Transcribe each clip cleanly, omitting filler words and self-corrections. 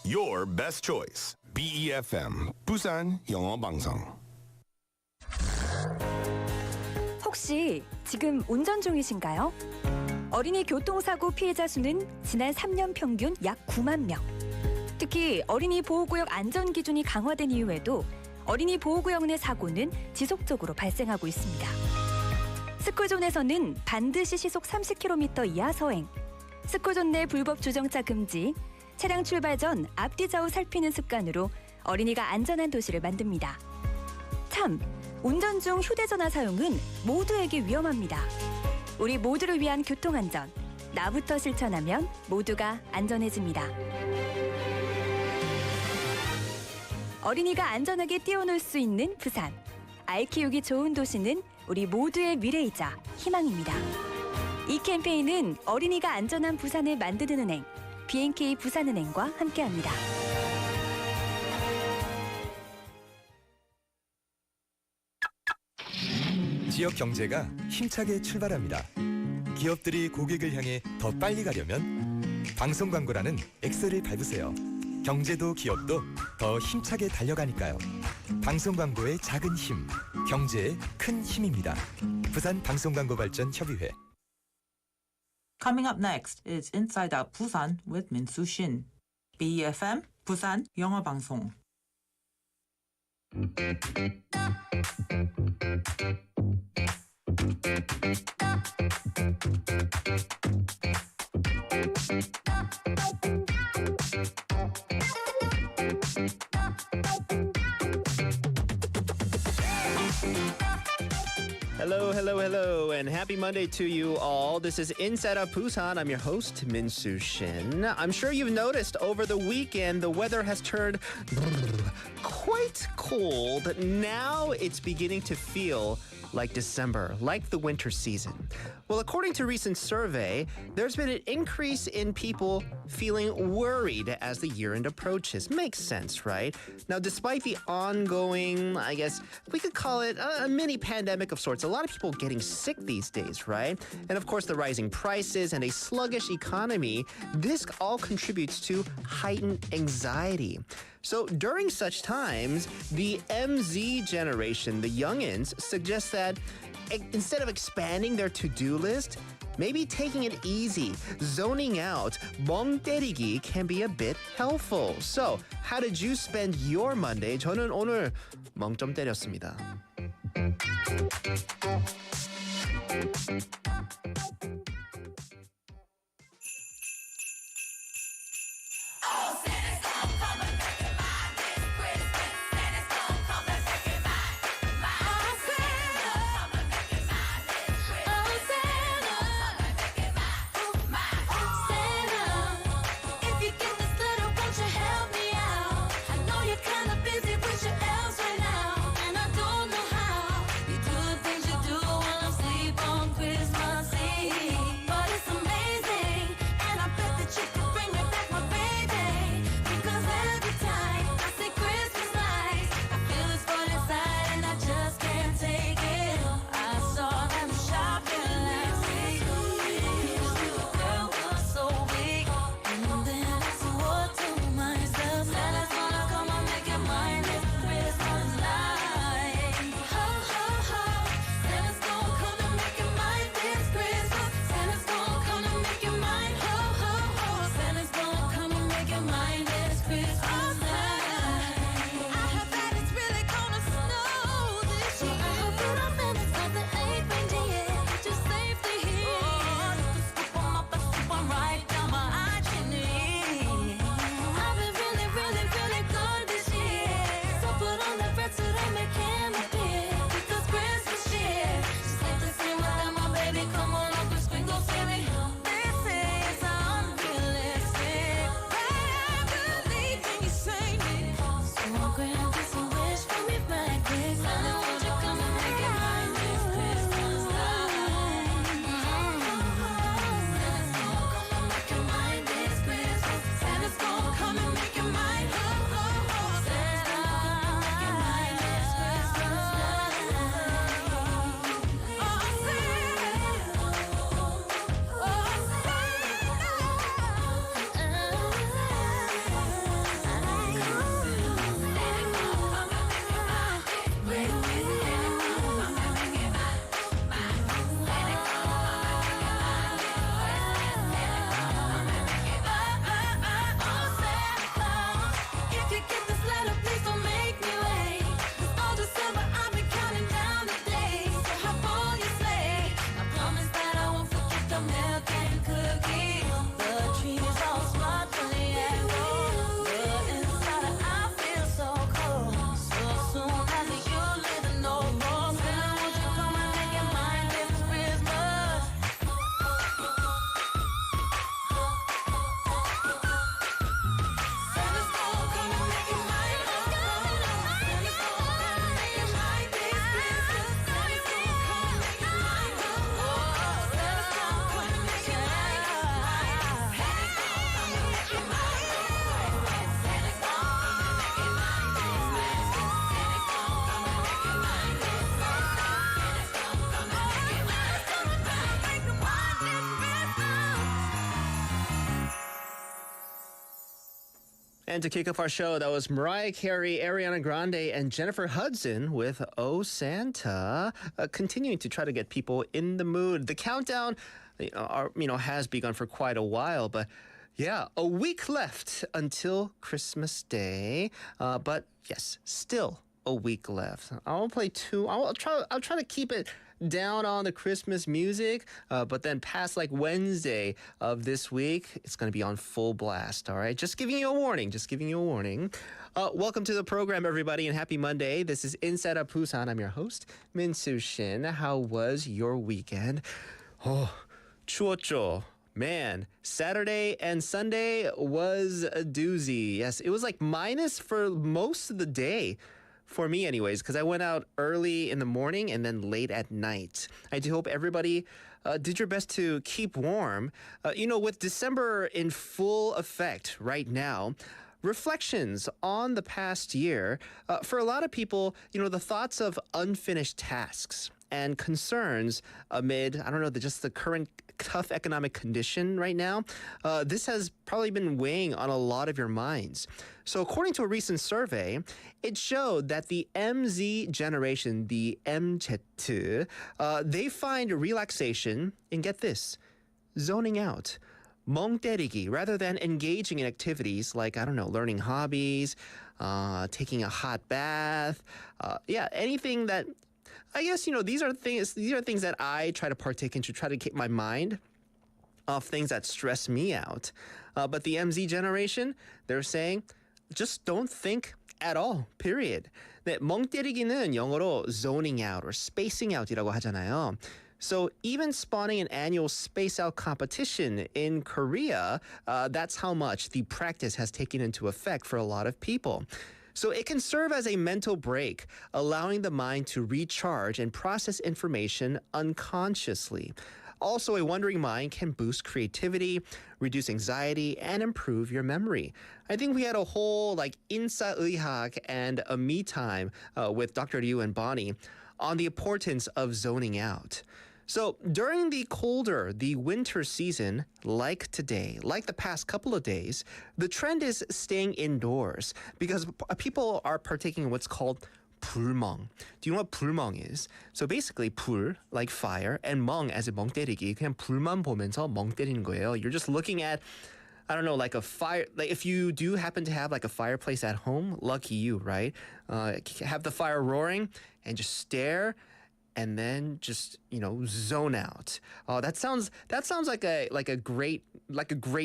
Your best choice. BEFM 부산영어방송. 혹시 지금 운전 중이신가요? 어린이 교통사고 피해자 수는 지난 3년 평균 약 9만 명. 특히 어린이 보호구역 안전기준이 강화된 이후에도 어린이 보호구역 내 사고는 지속적으로 발생하고 있습니다. 스쿨존에서는 반드시 시속 30km 이하 서행, 스쿨존 내 불법 주정차 금지, 차량 출발 전 앞뒤 좌우 살피는 습관으로 어린이가 안전한 도시를 만듭니다. 참, 운전 중 휴대전화 사용은 모두에게 위험합니다. 우리 모두를 위한 교통안전, 나부터 실천하면 모두가 안전해집니다. 어린이가 안전하게 뛰어놀 수 있는 부산. 아이 키우기 좋은 도시는 우리 모두의 미래이자 희망입니다. 이 캠페인은 어린이가 안전한 부산을 만드는 은행, B&K 부산은행과 함께합니다. 지역 경제가 힘차게 출발합니다. 기업들이 고객을 향해 더 빨리 가려면 방송 광고라는 엑셀을 밟으세요. 경제도 기업도 더 힘차게 달려가니까요. 방송 광고의 작은 힘, 경제의 큰 힘입니다. 부산 방송광고발전협의회. Coming up next is Inside Out Busan with Min-Soo Shin. BEFM 부산 영어방송. Hello, and happy Monday to you all. This is Inside Out Busan. I'm your host, Min-Soo Shin. I'm sure you've noticed over the weekend the weather has turned quite cold. Now it's beginning to feel like December, like the winter season. Well, according to a recent survey, there's been an increase in people feeling worried as the year-end approaches. Makes sense, right? Now, despite the ongoing, I guess we could call it a mini pandemic of sorts, a lot of people getting sick these days, right? And of course, the rising prices and a sluggish economy, this all contributes to heightened anxiety. So during such times, the MZ generation, the youngins, suggest that instead of expanding their to-do list, maybe taking it easy, zoning out, 멍때리기 can be a bit helpful. So, how did you spend your Monday? 저는 오늘 멍 좀 때렸습니다. And to kick off our show, that was Mariah Carey, Ariana Grande, and Jennifer Hudson with Oh Santa, continuing to try to get people in the mood. The countdown has begun for quite a while, but yeah, a week left until Christmas Day. But yes, still a week left. I'll play two. I'll try to keep it down on the Christmas music, but then past like Wednesday of this week, it's going to be on full blast. All right, just giving you a warning. Welcome to the program, everybody, and happy Monday. This is Inside of Busan. I'm your host, Min-Soo Shin. How was your weekend? 추웠죠. Man, Saturday and Sunday was a doozy. Yes, it was like minus for most of the day. For me anyways, because I went out early in the morning and then late at night. I do hope everybody did your best to keep warm. With December in full effect right now, reflections on the past year, for a lot of people, the thoughts of unfinished tasks and concerns amid, the current tough economic condition right now, this has probably been weighing on a lot of your minds. So according to a recent survey, it showed that the MZ generation, the MZ, they find relaxation in, get this, zoning out. 멍때리기, rather than engaging in activities like, learning hobbies, taking a hot bath, anything that, I guess, these are things that I try to partake in to try to keep my mind off things that stress me out. But the MZ generation, they're saying, just don't think at all, period. 네, 멍때리기는 영어로 zoning out or spacing out이라고 하잖아요. So even spawning an annual space out competition in Korea, that's how much the practice has taken into effect for a lot of people. So it can serve as a mental break, allowing the mind to recharge and process information unconsciously. Also, a wandering mind can boost creativity, reduce anxiety, and improve your memory. I think we had a whole 인사의학 and a me time with Dr. Liu and Bonnie on the importance of zoning out. So during the winter season, like today, like the past couple of days, the trend is staying indoors because people are partaking in what's called 불멍. Do you know what 불멍 is? So basically 불, like fire, and 멍 as in 멍때리기. 그냥 불만 보면서 멍 때리는 거예요. You're just looking at, like a fire. Like if you do happen to have like a fireplace at home, lucky you, right? Have the fire roaring and just stare. And then just zone out. That sounds like a great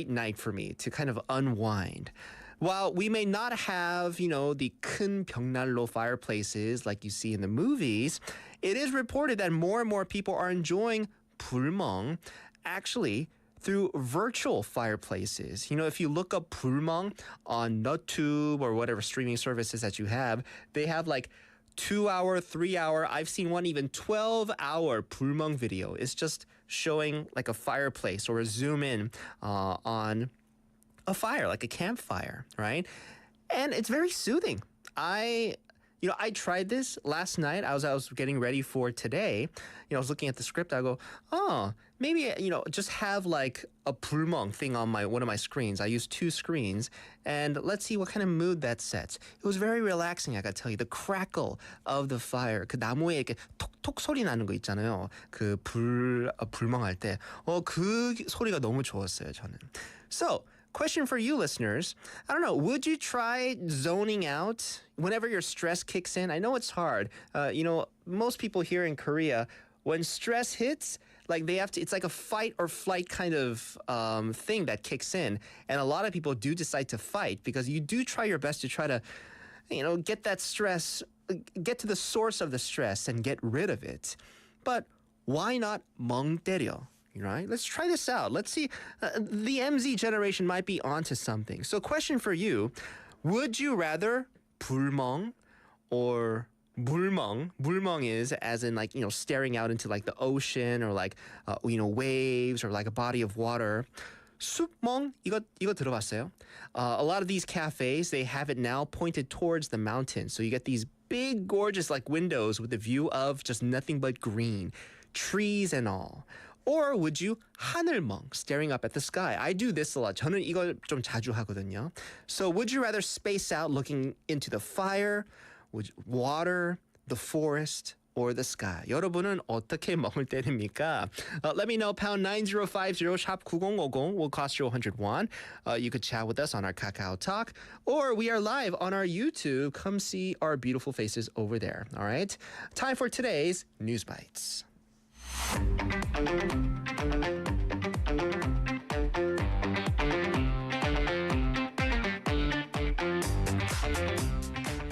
night for me to kind of unwind. While we may not have the 큰 벽난로 fireplaces like you see in the movies, it is reported that more and more people are enjoying 불멍 actually through virtual fireplaces. If you look up 불멍 on YouTube or whatever streaming services that you have, they have like 2-hour, 3-hour, I've seen one even 12-hour 불멍 video. It's just showing like a fireplace or a zoom in on a fire, like a campfire, right? And it's very soothing. I tried this last night. I was getting ready for today. I was looking at the script. I go, maybe just have like a 불멍 thing on one of my screens. I use 2 screens, and let's see what kind of mood that sets. It was very relaxing. I gotta tell you, the crackle of the fire, 그 나무에 이렇게 톡톡 소리 나는 거 있잖아요. 그 불멍할 때, 그 소리가 너무 좋았어요, 저는. So. Question for you listeners. I don't know, would you try zoning out whenever your stress kicks in? I know it's hard. Most people here in Korea, when stress hits, it's like a fight or flight kind of thing that kicks in. And a lot of people do decide to fight because you do try your best to try to, get that stress, get to the source of the stress and get rid of it. But why not 멍 때려? Right? Let's try this out. Let's see. The MZ generation might be onto something. So question for you, would you rather 불멍 or 물멍? 물멍 is as in staring out into like the ocean or waves or like a body of water. 숲멍? 이거 들어봤어요? A lot of these cafes, they have it now pointed towards the mountain. So you get these big, gorgeous windows with a view of just nothing but green, trees and all. Or would you 하늘멍, staring up at the sky? I do this a lot. 저는 이걸 좀 자주 하거든요. So would you rather space out looking into the fire, water, the forest, or the sky? 여러분은 어떻게 멍을 때립니까? Let me know. pound 9050 샵 9050 will cost you 100 won. You could chat with us on our Kakao Talk, or we are live on our YouTube. Come see our beautiful faces over there. All right. Time for today's News Bites.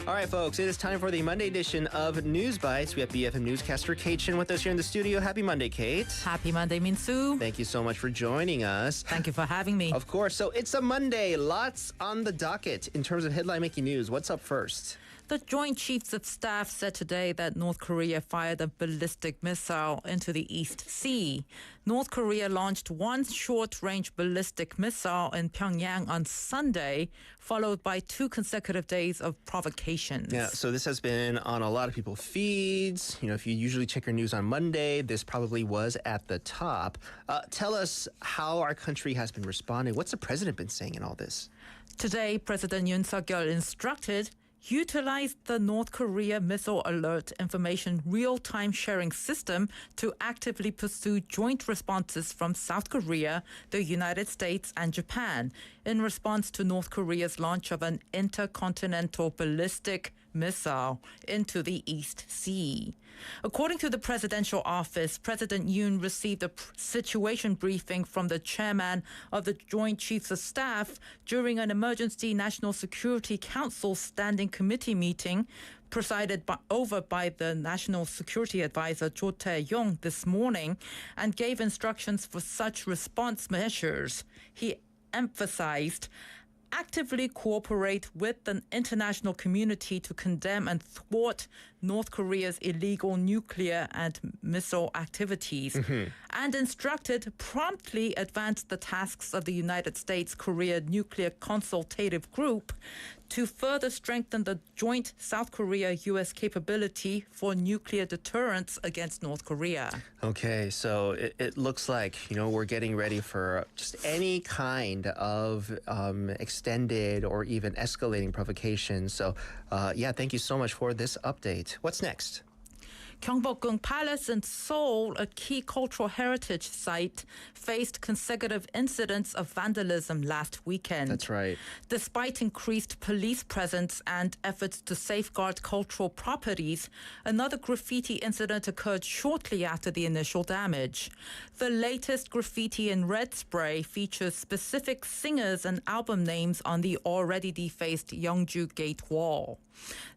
All right, folks, it is time for the Monday edition of News Bites. We have BFM newscaster Kate Chin with us here in the studio. Happy Monday, Kate. Happy Monday, Min-soo. Thank you so much for joining us. Thank you for having me. Of course. So it's a Monday. Lots on the docket in terms of headline-making news. What's up first? The Joint Chiefs of Staff said today that North Korea fired a ballistic missile into the East Sea. North Korea launched one short-range ballistic missile in Pyongyang on Sunday, followed by 2 consecutive days of provocations. Yeah, so this has been on a lot of people's feeds. You know, if you usually check your news on Monday, this probably was at the top. Tell us how our country has been responding. What's the president been saying in all this? Today, President Yoon Suk-yeol instructed utilize the North Korea Missile Alert Information Real-Time Sharing System to actively pursue joint responses from South Korea, the United States, and Japan in response to North Korea's launch of an intercontinental ballistic missile into the East Sea. According to the presidential office, President Yoon received a situation briefing from the chairman of the Joint Chiefs of Staff during an emergency National Security Council standing committee meeting presided over by the National Security Advisor Cho Tae-yong this morning, and gave instructions for such response measures. He emphasized actively cooperate with the international community to condemn and thwart North Korea's illegal nuclear and missile activities, and instructed promptly advance the tasks of the United States-Korea Nuclear Consultative Group to further strengthen the joint South Korea-U.S. capability for nuclear deterrence against North Korea. Okay, so it looks like, you know, we're getting ready for just any kind of extended or even escalating provocation. So, yeah, thank you so much for this update. What's next? Gyeongbokgung Palace in Seoul, a key cultural heritage site, faced consecutive incidents of vandalism last weekend. That's right. Despite increased police presence and efforts to safeguard cultural properties, another graffiti incident occurred shortly after the initial damage. The latest graffiti in red spray features specific singers and album names on the already defaced Yeongju Gate wall.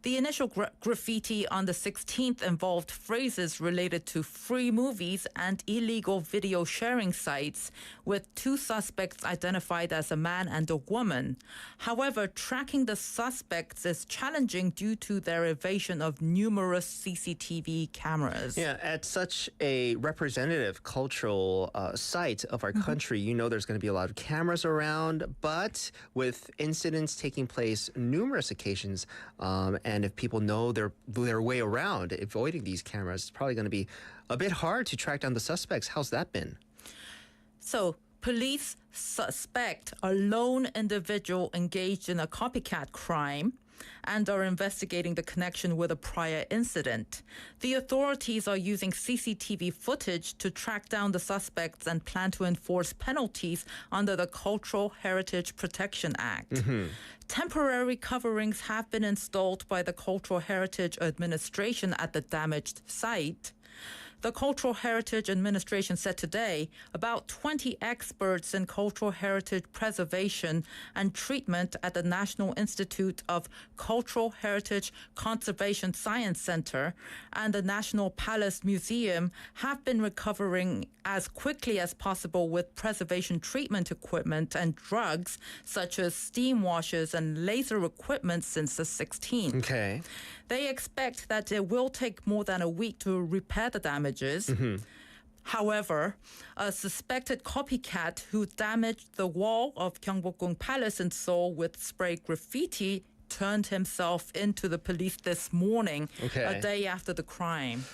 The initial graffiti on the 16th involved phrases related to free movies and illegal video sharing sites, with 2 suspects identified as a man and a woman. However, tracking the suspects is challenging due to their evasion of numerous CCTV cameras. Yeah, at such a representative cultural site of our country, you know there's going to be a lot of cameras around, but with incidents taking place numerous occasions, and if people know their way around avoiding these cameras, it's probably going to be a bit hard to track down the suspects. How's that been? So, police suspect a lone individual engaged in a copycat crime and are investigating the connection with a prior incident. The authorities are using CCTV footage to track down the suspects and plan to enforce penalties under the Cultural Heritage Protection Act. Temporary coverings have been installed by the Cultural Heritage Administration at the damaged site. The Cultural Heritage Administration said today about 20 experts in cultural heritage preservation and treatment at the National Institute of Cultural Heritage Conservation Science Center and the National Palace Museum have been recovering as quickly as possible with preservation treatment equipment and drugs such as steam washers and laser equipment since the 16th. Okay. They expect that it will take more than a week to repair the damages. However, a suspected copycat who damaged the wall of Gyeongbokgung Palace in Seoul with spray graffiti turned himself into the police this morning, a day after the crime.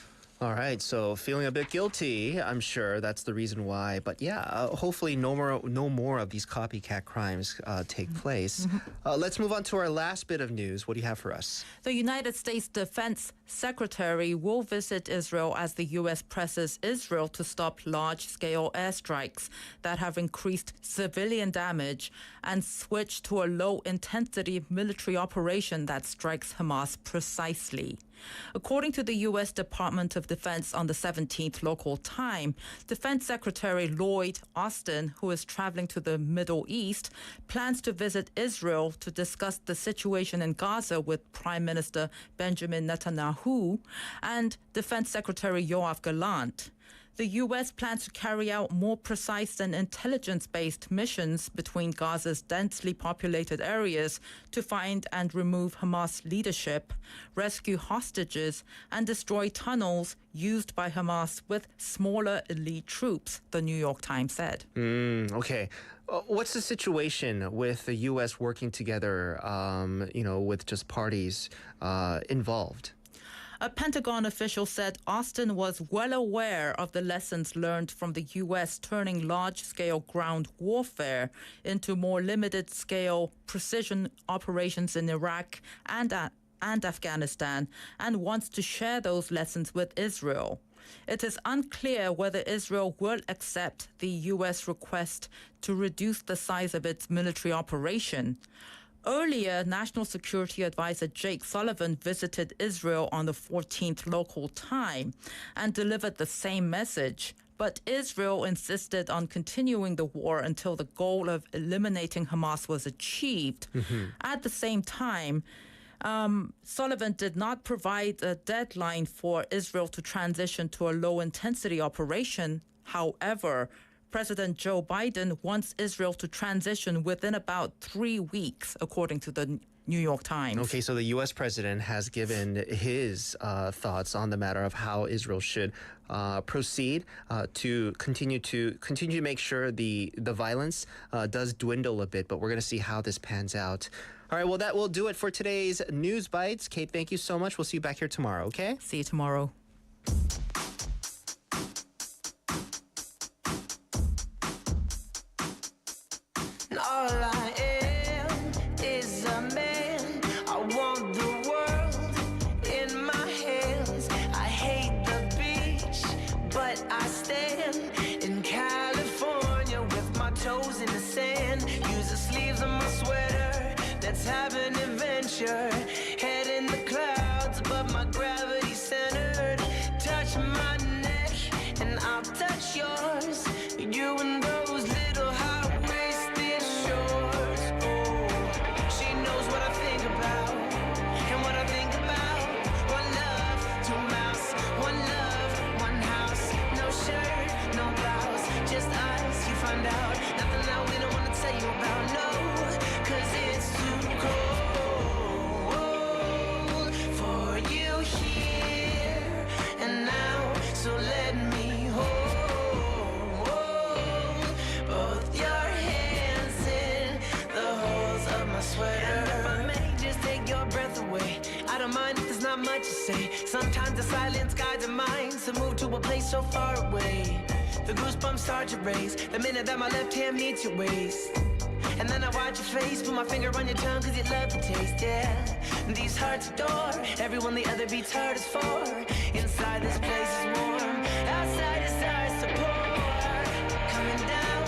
All right, so feeling a bit guilty, I'm sure that's the reason why. But yeah, hopefully no more of these copycat crimes take place. Let's move on to our last bit of news. What do you have for us? The United States Defense Secretary will visit Israel as the U.S. presses Israel to stop large-scale airstrikes that have increased civilian damage and switch to a low-intensity military operation that strikes Hamas precisely. According to the U.S. Department of Defense on the 17th local time, Defense Secretary Lloyd Austin, who is traveling to the Middle East, plans to visit Israel to discuss the situation in Gaza with Prime Minister Benjamin Netanyahu and Defense Secretary Yoav Gallant. The U.S. plans to carry out more precise and intelligence-based missions between Gaza's densely populated areas to find and remove Hamas leadership, rescue hostages, and destroy tunnels used by Hamas with smaller elite troops, the New York Times said. Okay. What's the situation with the U.S. working together, with just parties involved? A Pentagon official said Austin was well aware of the lessons learned from the U.S. turning large-scale ground warfare into more limited-scale precision operations in Iraq and Afghanistan and wants to share those lessons with Israel. It is unclear whether Israel will accept the U.S. request to reduce the size of its military operation. Earlier, National Security Advisor Jake Sullivan visited Israel on the 14th local time and delivered the same message. But Israel insisted on continuing the war until the goal of eliminating Hamas was achieved. At the same time, Sullivan did not provide a deadline for Israel to transition to a low-intensity operation. However, President Joe Biden wants Israel to transition within about 3 weeks, according to the New York Times. Okay, so the U.S. president has given his thoughts on the matter of how Israel should proceed to continue to make sure the violence does dwindle a bit, but we're going to see how this pans out. All right, well, that will do it for today's News Bites. Kate, thank you so much. We'll see you back here tomorrow, okay? See you tomorrow. All I am is a man. I want the world in my hands. I hate the beach, but I stand in California with my toes in the sand. Use the sleeves of my sweater. Let's have an adventure. Head in the clouds, but my gravity centered. Touch my neck, and I'll touch yours. You and those little high-waisted shorts. Oh, she knows what I think about, and what I think about. One love, two mouths. One love, one house. No shirt, no blouse, just us. You find out nothing that we don't want to tell you about. No, 'cause it's too cold for you here and now. So let me hold both your hands in the holes of my sweater. If I may just take your breath away, I don't mind if there's not much to say. Sometimes the silence guides our minds to move to a place so far away. The goosebumps start to raise the minute that my left hand meets your waist. And then I watch your face, put my finger on your tongue 'cause you love the taste, yeah. These hearts adore everyone the other beats hardest for. Inside this place is warm, outside it starts to pour. Coming down,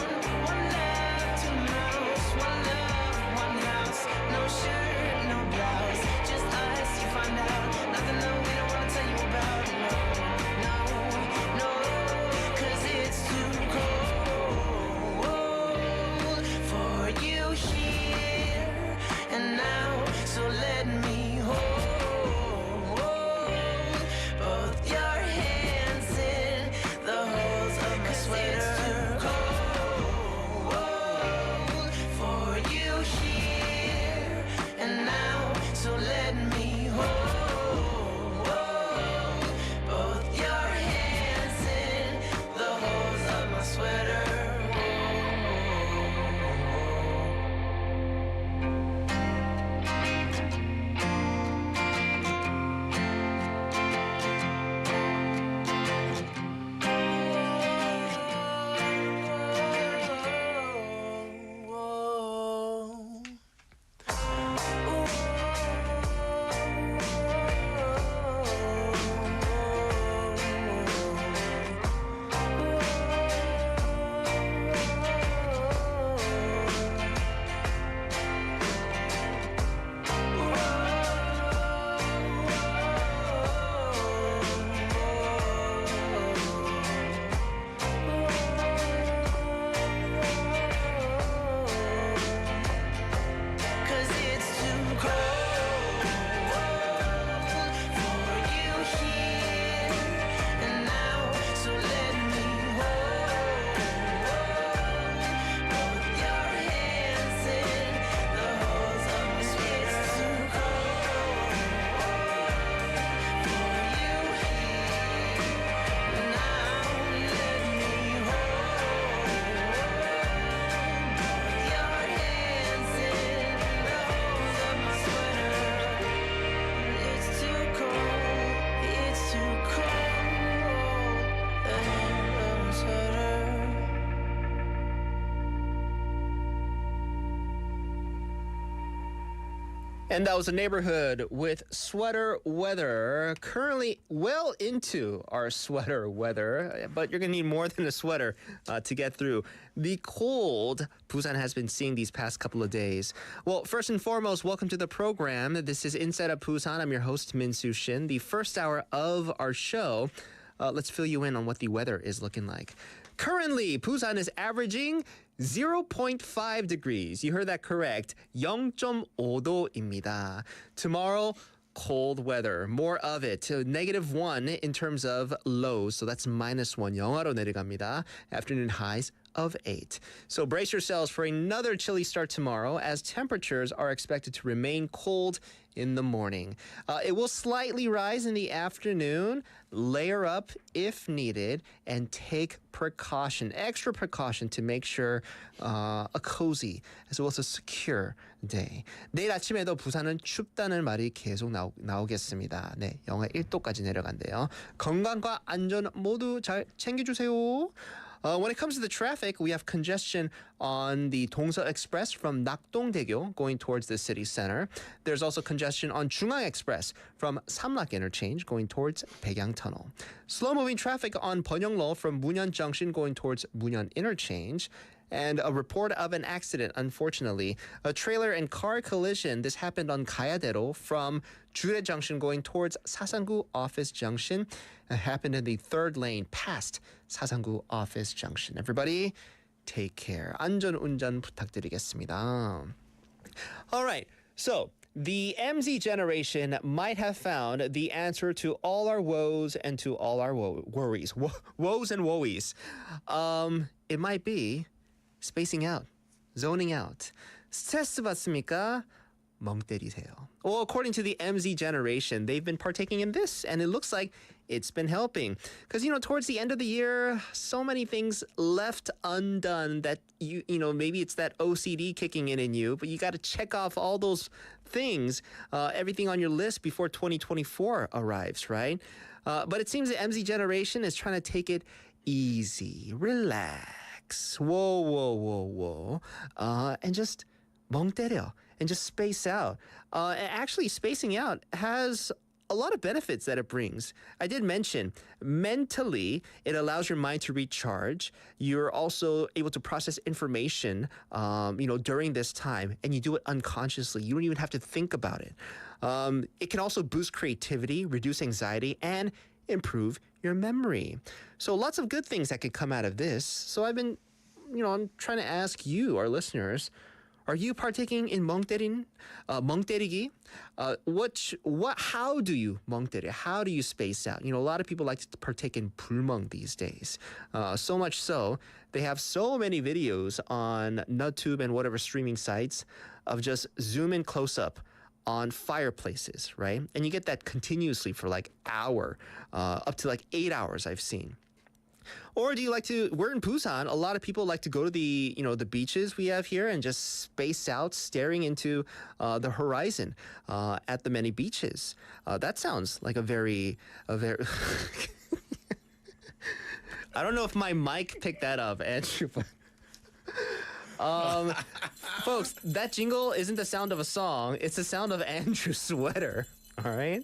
one love, two mouths. One love, one house. No shirt, no blouse, just us. You find out nothing that we don't want to tell you about. No, no, no, 'cause it's too cold for you here and now. So let me hold both your hands in And that was a neighborhood with sweater weather. Currently well into our sweater weather, but you're going to need more than a sweater to get through the cold Busan has been seeing these past couple of days. Well, first and foremost, welcome to the program. This is Inside of Busan. I'm your host, Min Soo Shin. The first hour of our show, let's fill you in on what the weather is looking like. Currently, Busan is averaging 0.5 degrees. You heard that correct. 0.5도입니다. Tomorrow, cold weather. More of it. -1 in terms of lows. So that's -1. 영하로 내려갑니다. Afternoon highs of 8. So brace yourselves for another chilly start tomorrow as temperatures are expected to remain cold in the morning. It will slightly rise in the afternoon. Layer up if needed and take precaution, extra precaution to make sure a cozy as well as a secure day. 내일 아침에도 부산은 춥다는 말이 계속 나오겠습니다. 네, 영하 1도까지 내려간대요. 건강과 안전 모두 잘 챙겨주세요. When it comes to the traffic, we have congestion on the Dongseul Express from Nakdong-daegyo going towards the city center. There's also congestion on Jungang Express from Samlak Interchange going towards Baekyang Tunnel. Slow-moving traffic on Byeonglo from Munyeon Junction going towards Munyeon Interchange. And a report of an accident, unfortunately. A trailer and car collision. This happened on Gayadero from Jure Junction going towards Sasangu Office Junction. It happened in the third lane past Sasangu Office Junction. Everybody, take care. 안전운전 부탁드리겠습니다. All right, so the MZ generation might have found the answer to all our woes and to all our worries. Woes and woes. It might be spacing out, zoning out. 스트레스 받습니까? 멍때리세요. Well, according to the MZ generation, they've been partaking in this, and it looks like it's been helping. Because, towards the end of the year, so many things left undone that, you know, maybe it's that OCD kicking in you, but you got to check off all those things, everything on your list before 2024 arrives, right? But it seems the MZ generation is trying to take it easy, relax. Whoa. And just 멍때려 and just space out. And actually, spacing out has a lot of benefits that it brings. I did mention mentally, it allows your mind to recharge. You're also able to process information, during this time, and you do it unconsciously. You don't even have to think about it. It can also boost creativity, reduce anxiety, and improve your memory. So lots of good things that could come out of this. So I'm trying to ask you, our listeners, are you partaking in 멍때리기? How do you 멍때리? How do you space out? A lot of people like to partake in 불멍 these days. So much so, they have so many videos on YouTube and whatever streaming sites of just zoom in close up on fireplaces, right? And you get that continuously for like hour, up to like 8 hours I've seen. Or do you we're in Busan, a lot of people like to go to the beaches we have here and just space out staring into the horizon at the many beaches. That sounds like a very I don't know if my mic picked that up, Andrew, but folks, that jingle isn't the sound of a song. It's the sound of Andrew's sweater. All right.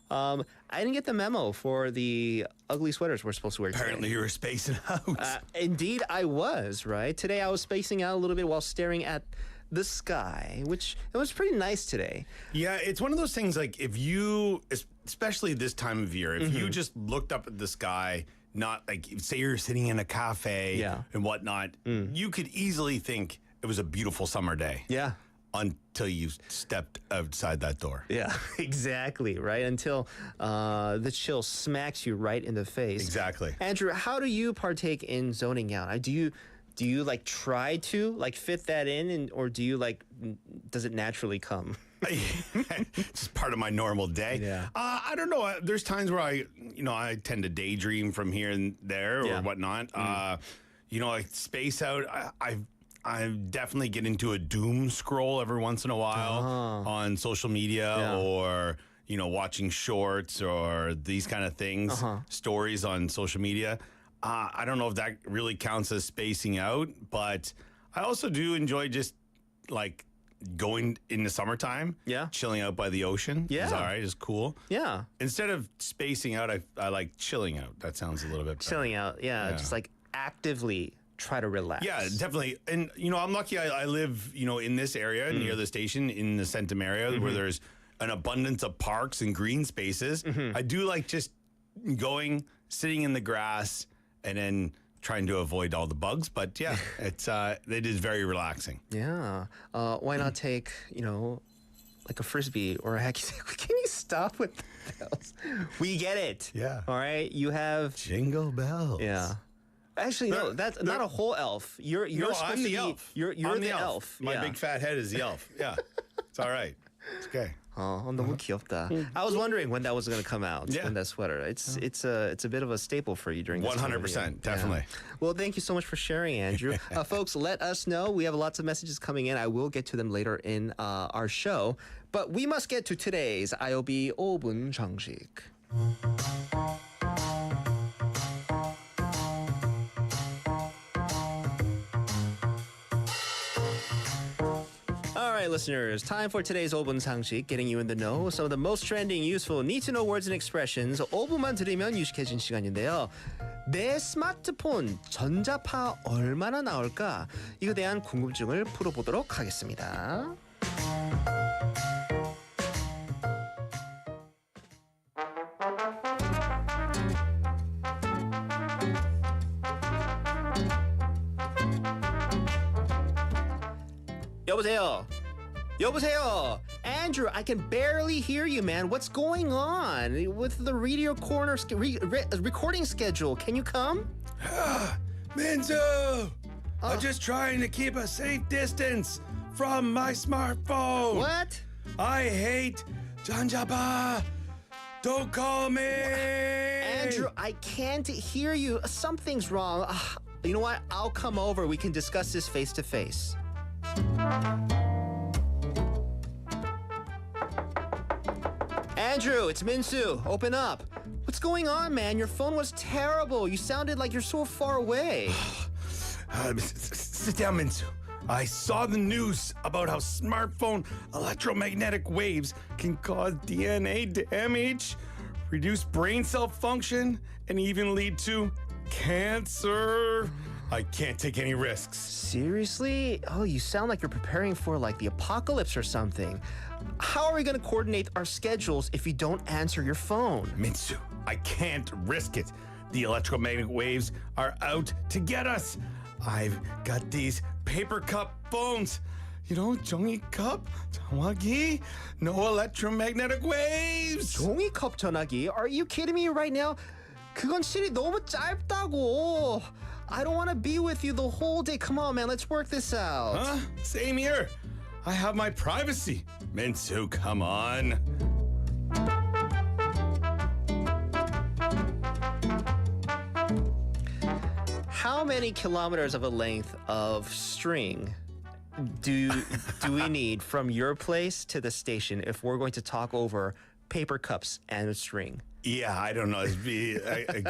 I didn't get the memo for the ugly sweaters we're supposed to wear today. Apparently you were spacing out. Indeed, I was, right? Today I was spacing out a little bit while staring at the sky, which it was pretty nice today. Yeah, it's one of those things like if you, especially this time of year, if you just looked up at the sky, not like, say you're sitting in a cafe and whatnot, you could easily think it was a beautiful summer day. Yeah. Until you stepped outside that door. Yeah, exactly, right? Until the chill smacks you right in the face. Exactly. Andrew, how do you partake in zoning out? Do you try to fit that in, or do you does it naturally come? It's part of my normal day. Yeah. I don't know. There's times where I tend to daydream from here and there or whatnot. I space out. I definitely get into a doom scroll every once in a while on social media or, watching shorts or these kind of things, stories on social media. I don't know if that really counts as spacing out, but I also do enjoy just going in the summertime, Yeah. chilling out by the ocean is Yeah. all right, is cool. Yeah. Instead of spacing out, I like chilling out. That sounds a little bit better. Chilling out. Yeah. Yeah. Just like actively try to relax. Yeah, definitely. And, I'm lucky I live, in this area near the station in the Centum area where there's an abundance of parks and green spaces. I do like just going, sitting in the grass, and then trying to avoid all the bugs. But yeah, it is very relaxing. Yeah. Why not take, like a frisbee or a hacky sack? Can you stop with the bells? We get it. Yeah. All right. You have. Jingle bells. Yeah. Actually, no. That's not a whole elf. You're No, supposed I'm to the be. elf. You're I'm the elf. My Yeah. big fat head is the elf. Yeah. It's all right. It's okay. 너무 귀엽다. I was wondering when that was going to come out. Yeah. When that sweater. It's a bit of a staple for you during this time of year. 100%, definitely. Yeah. Well, thank you so much for sharing, Andrew. Folks, let us know. We have lots of messages coming in. I will get to them later in our show. But we must get to today's IOB 5분 정식. All right, listeners, time for today's 5분 상식, getting you in the know. Some of the most trending, useful, need-to-know words and expressions 5분만 들으면 유식해진 시간인데요. 내 스마트폰 전자파 얼마나 나올까? 이거에 대한 궁금증을 풀어보도록 하겠습니다. 여보세요. 여보세요. Andrew, I can barely hear you, man. What's going on with the radio corner recording schedule? Can you come? Minzu! I'm just trying to keep a safe distance from my smartphone. What? I hate Janjaba. Don't call me. Andrew, I can't hear you. Something's wrong. You know what? I'll come over. We can discuss this face to face. Andrew, it's Minsu. Open up. What's going on, man? Your phone was terrible. You sounded like you're so far away. Sit down, Minzu. I saw the news about how smartphone electromagnetic waves can cause DNA damage, reduce brain cell function, and even lead to cancer. I can't take any risks. Seriously? Oh, you sound like you're preparing for like the apocalypse or something. How are we going to coordinate our schedules if you don't answer your phone? Minsu, I can't risk it. The electromagnetic waves are out to get us. I've got these paper cup phones. 종이 cup, 전화기, no electromagnetic waves. 종이컵 전화기? Are you kidding me right now? 그건 실이 너무 짧다고. I don't want to be with you the whole day. Come on, man. Let's work this out. Huh? Same here. I have my privacy. Minsu, come on. How many kilometers of a length of string do we need from your place to the station if we're going to talk over paper cups and a string? Yeah, I don't know. It'd be a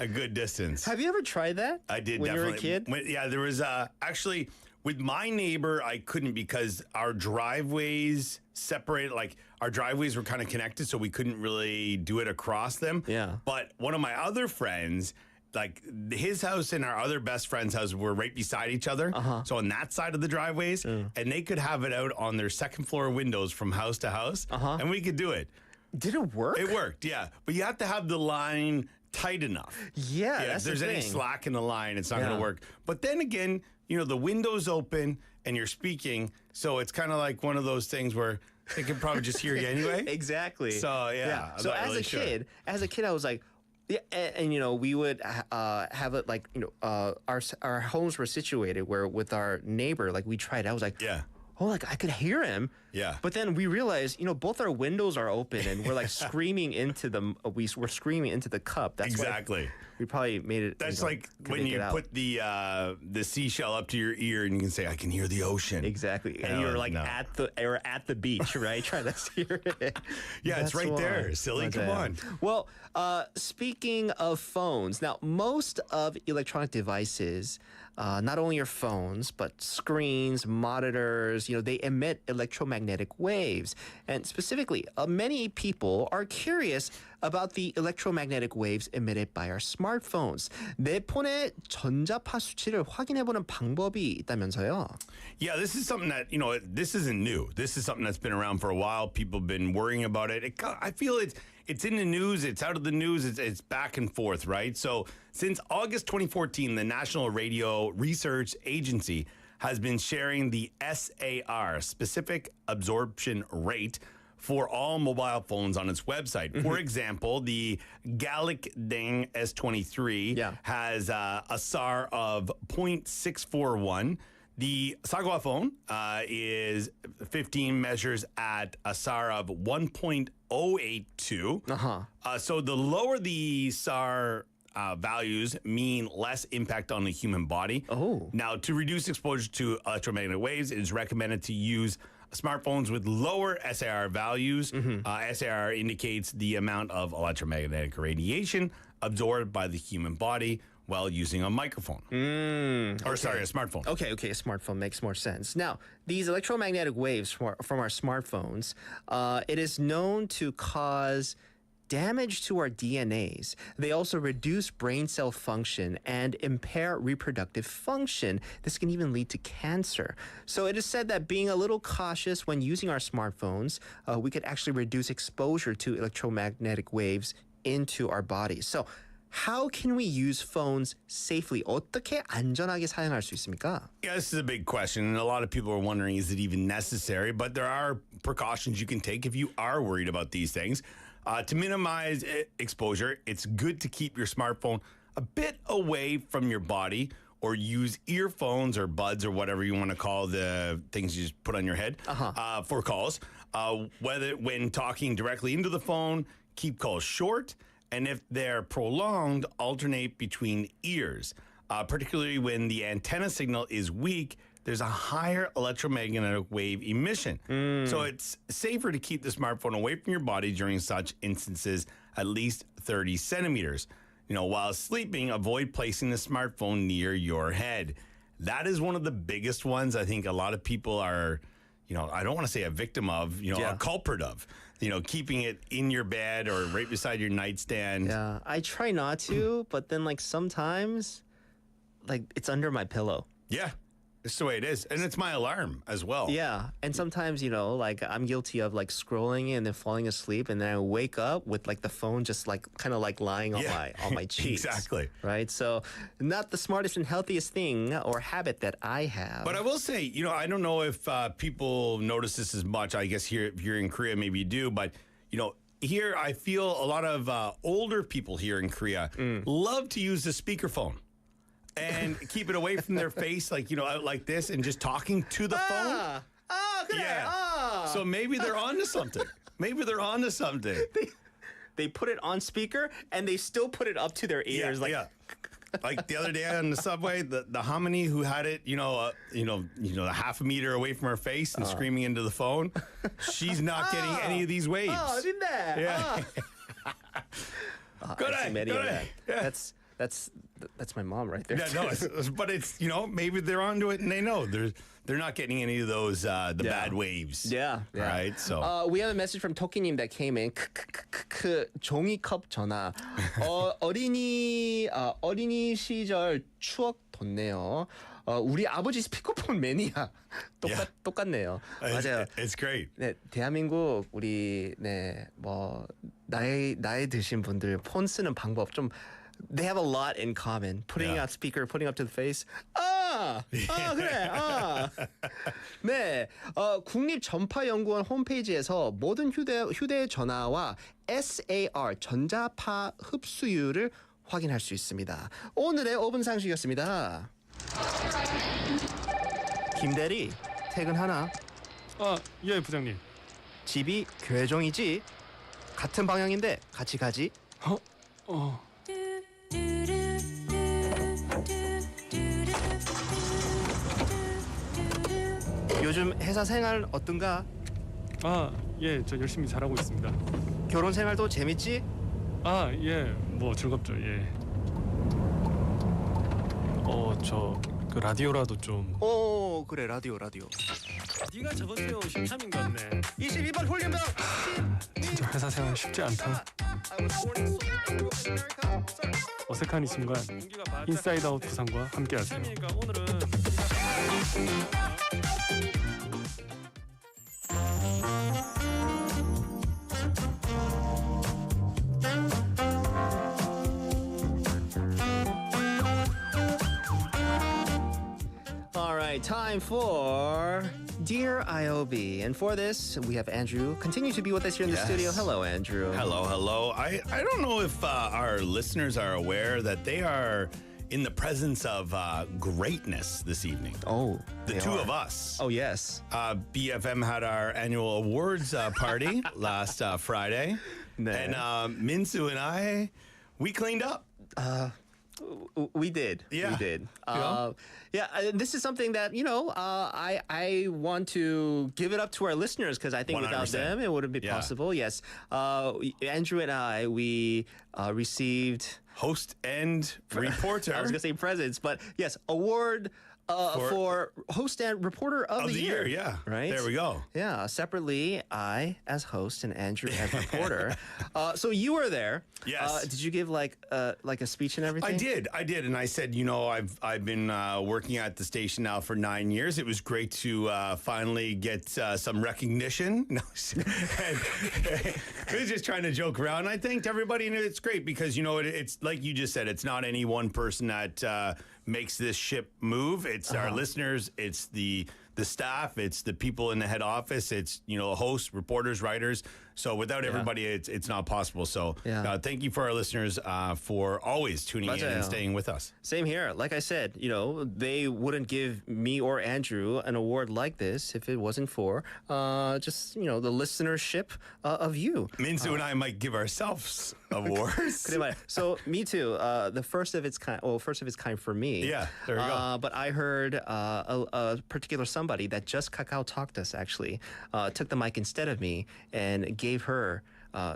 good distance. Have you ever tried that? I did when definitely. you were a kid. Yeah, there was actually with my neighbor, I couldn't because our driveways separated. Like our driveways were kind of connected, so we couldn't really do it across them. Yeah. But one of my other friends, like his house and our other best friend's house were right beside each other. So on that side of the driveways, and they could have it out on their second floor windows from house to house, and we could do it. Did it work? It worked, yeah. But you have to have the line tight enough. Yeah, If that's there's the any thing. slack in the line, it's not going Yeah. to work. But then again, the window's open and you're speaking, so it's kind of like one of those things where they can probably just hear you anyway. Exactly. So yeah. I'm So not as really a sure. kid, I was like, yeah, and we would have it like our homes were situated where with our neighbor, like we tried. I was like, Yeah. oh, like I could hear him. Yeah. But then we realized, both our windows are open and we're like screaming into we're screaming into the cup. That's why Exactly. We probably made it. That's you know, like could when make you it out. put the seashell up to your ear and you can say, "I can hear the ocean." Exactly, and No, you're like no. at the beach, right? Trying to hear it. Yeah, it's That's right why. there. Silly, come on. Well, speaking of phones, now most of electronic devices, not only your phones but screens, monitors, they emit electromagnetic waves, and specifically, many people are curious about the electromagnetic waves emitted by our smartphones. 내 폰의 전자파 수치를 확인해보는 방법이 있다면서요? Yeah, this is something that, this isn't new. This is something that's been around for a while. People have been worrying about it. I feel it's in the news, it's out of the news, it's back and forth, right? So since August 2014, the National Radio Research Agency has been sharing the SAR, specific absorption rate, for all mobile phones on its website. For example, the Galaxy S23 has a SAR of 0.641. The Sagwa phone is 15 measures at a SAR of 1.082. So the lower the SAR values mean less impact on the human body. Oh. Now, to reduce exposure to electromagnetic waves, it is recommended to use smartphones with lower SAR values. SAR indicates the amount of electromagnetic radiation absorbed by the human body while using a microphone. Or sorry, a smartphone. Okay, a smartphone makes more sense. Now, these electromagnetic waves from our smartphones, it is known to cause damage to our DNAs. They also reduce brain cell function and impair reproductive function. This can even lead to cancer. So it is said that being a little cautious when using our smartphones, we could actually reduce exposure to electromagnetic waves into our bodies. So how can we use phones safely? 어떻게 안전하게 사용할 수 있습니까? Yeah, this is a big question, and a lot of people are wondering, is it even necessary? But there are precautions you can take if you are worried about these things. To minimize exposure, it's good to keep your smartphone a bit away from your body, or use earphones or buds or whatever you want to call the things you just put on your head for calls. Whether when talking directly into the phone, keep calls short, and if they're prolonged, alternate between ears. Particularly when the antenna signal is weak, there's a higher electromagnetic wave emission. So it's safer to keep the smartphone away from your body during such instances, at least 30 centimeters. While sleeping, avoid placing the smartphone near your head. That is one of the biggest ones I think a lot of people are, I don't want to say a victim of, a culprit of. Keeping it in your bed or right beside your nightstand. Yeah, I try not to, but then sometimes, it's under my pillow. Yeah. It's the way it is. And it's my alarm as well. Yeah. And sometimes, I'm guilty of and then I wake up with the phone just kind of lying on my cheeks. Exactly. Right. So not the smartest and healthiest thing or habit that I have. But I will say, I don't know if people notice this as much. I guess here, if you're in Korea, maybe you do. But, here I feel a lot of older people here in Korea love to use the speakerphone. And keep it away from their face, out like this, and just talking to the phone. 그래. Yeah. So maybe they're onto something. They put it on speaker and they still put it up to their ears. Yeah. Like the other day on the subway, the hominy who had it, a half a meter away from her face and screaming into the phone. She's not getting any of these waves. Oh, didn't that? Yeah. Good I see many of that. Yeah. That's my mom right there. Yeah, no, but it's maybe they're onto it and they know they're not getting any of those the bad waves. Yeah. Right. So we have a message from 토끼님 that came in. 종이컵 전화. 어린이 시절 추억 돋네요. 우리 아버지 스피커폰 매니아 똑같네요. 맞아요. It's great. 네, 대한민국 우리 나이 드신 분들 폰 쓰는 방법 좀. They have a lot in common. Putting out speaker, putting up to the face. 그래. 네, 국립전파연구원 홈페이지에서 모든 휴대전화와 SAR 전자파 흡수율을 확인할 수 있습니다. 오늘의 5분 상식이었습니다. 김대리, 퇴근하나? 예, 부장님. 집이 교회종이지? 같은 방향인데 같이 가지? 어. 요즘 회사 생활 어떤가? 아, 예, 저 열심히 잘하고 있습니다. 결혼 생활도 재밌지? 아, 예, 뭐 즐겁죠, 예. 저 그 라디오라도 좀. 오, 그래, 라디오. 네가 저번 주 13인 것 같네. 22번 훈련병. 진짜 회사 생활 쉽지 않다. 어색한 이 순간 인사이드 아웃 부산과 함께하세요. 오늘은 All right, time for Dear IOB. And for this, we have Andrew continue to be with us here in the Yes. studio. Hello, Andrew. Hello. I don't know if our listeners are aware that they are in the presence of greatness this evening. Oh, The two of us. Oh, yes. BFM had our annual awards party last Friday. 네. And Minsu and I, we cleaned up. We did. Yeah. We did. Yeah. This is something that, I want to give it up to our listeners because I think without 100%. them, it wouldn't be Yeah. possible. Yes. Andrew and I, we received, Host and reporter I was going to say presents, but yes, award for host and reporter of the year. Yeah. Right? There we go. Yeah, separately, I as host and Andrew as reporter. So you were there. Yes. Did you give like a speech and everything? I did, and I said, I've been working at the station now for 9 years. It was great to finally get some recognition. No, I was just trying to joke around. I thanked everybody, and it's great because it's like you just said. It's not any one person that makes this ship move. It's our listeners. It's the staff. It's the people in the head office. It's hosts, reporters, writers. So without everybody, it's not possible. So thank you for our listeners for always tuning in and staying with us. Same here. Like I said, they wouldn't give me or Andrew an award like this if it wasn't for just the listenership of you. Minsu and I might give ourselves awards. 그래 말이야. So me too. The first of its kind. Well, first of its kind for me. Yeah, there we go. But I heard a particular somebody that just Kakao talked us actually took the mic instead of me and gave her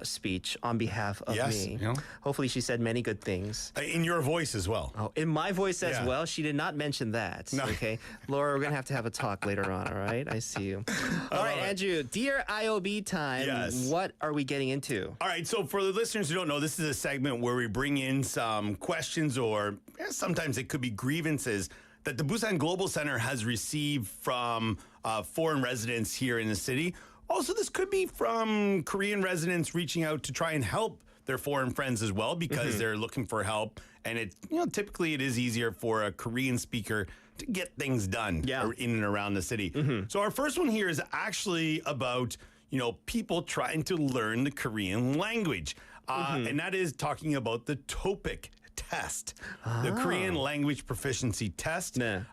speech on behalf of me. Yeah. Hopefully, she said many good things. In your voice as well. Oh, in my voice as Yeah. well. She did not mention that. No. Okay, Laura, we're gonna have a talk later on. All right, I see you. All right, Andrew. Dear IOB time. Yes. What are we getting into? All right, so for the listeners who don't know, this is a segment where we bring in some questions or sometimes it could be grievances that the Busan Global Center has received from foreign residents here in the city. Also, this could be from Korean residents reaching out to try and help their foreign friends as well because they're looking for help. And typically it is easier for a Korean speaker to get things done in and around the city. So our first one here is actually about, people trying to learn the Korean language. And that is talking about the TOPIK test, the Korean language proficiency test. 네.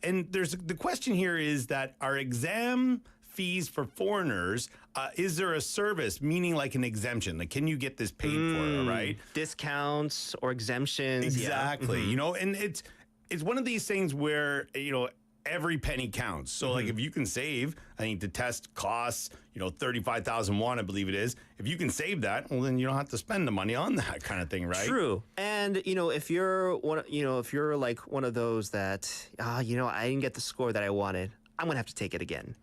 And the question here is that our exam fees for foreigners, is there a service, meaning like an exemption? Like, can you get this paid for, right? Discounts or exemptions. Exactly. And it's one of these things where, every penny counts. So like if you can save, I think the test costs, 35,000 won, I believe it is. If you can save that, well, then you don't have to spend the money on that kind of thing, right? True. And if you're like one of those that I didn't get the score that I wanted, I'm gonna have to take it again.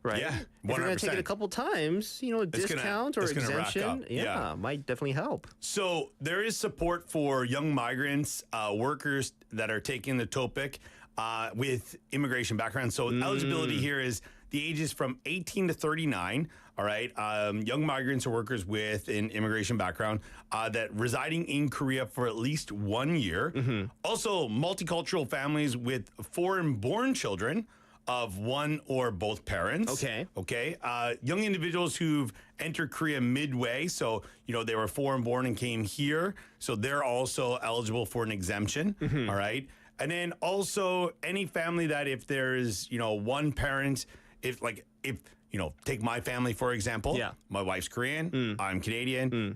Right? Yeah, If you're going to take it a 100%. couple times, discount or it's gonna rack exemption, up. Yeah. might definitely help. So there is support for young migrants, workers that are taking the TOPIK with immigration background. So eligibility here is the ages from 18 to 39. All right. Young migrants or workers with an immigration background that residing in Korea for at least 1 year. Also, multicultural families with foreign-born children of one or both parents. Okay. Young individuals who've entered Korea midway. So, they were foreign-born and came here. So they're also eligible for an exemption. All right. And then also any family that if there's, one parent, if take my family, for example. Yeah. My wife's Korean. I'm Canadian.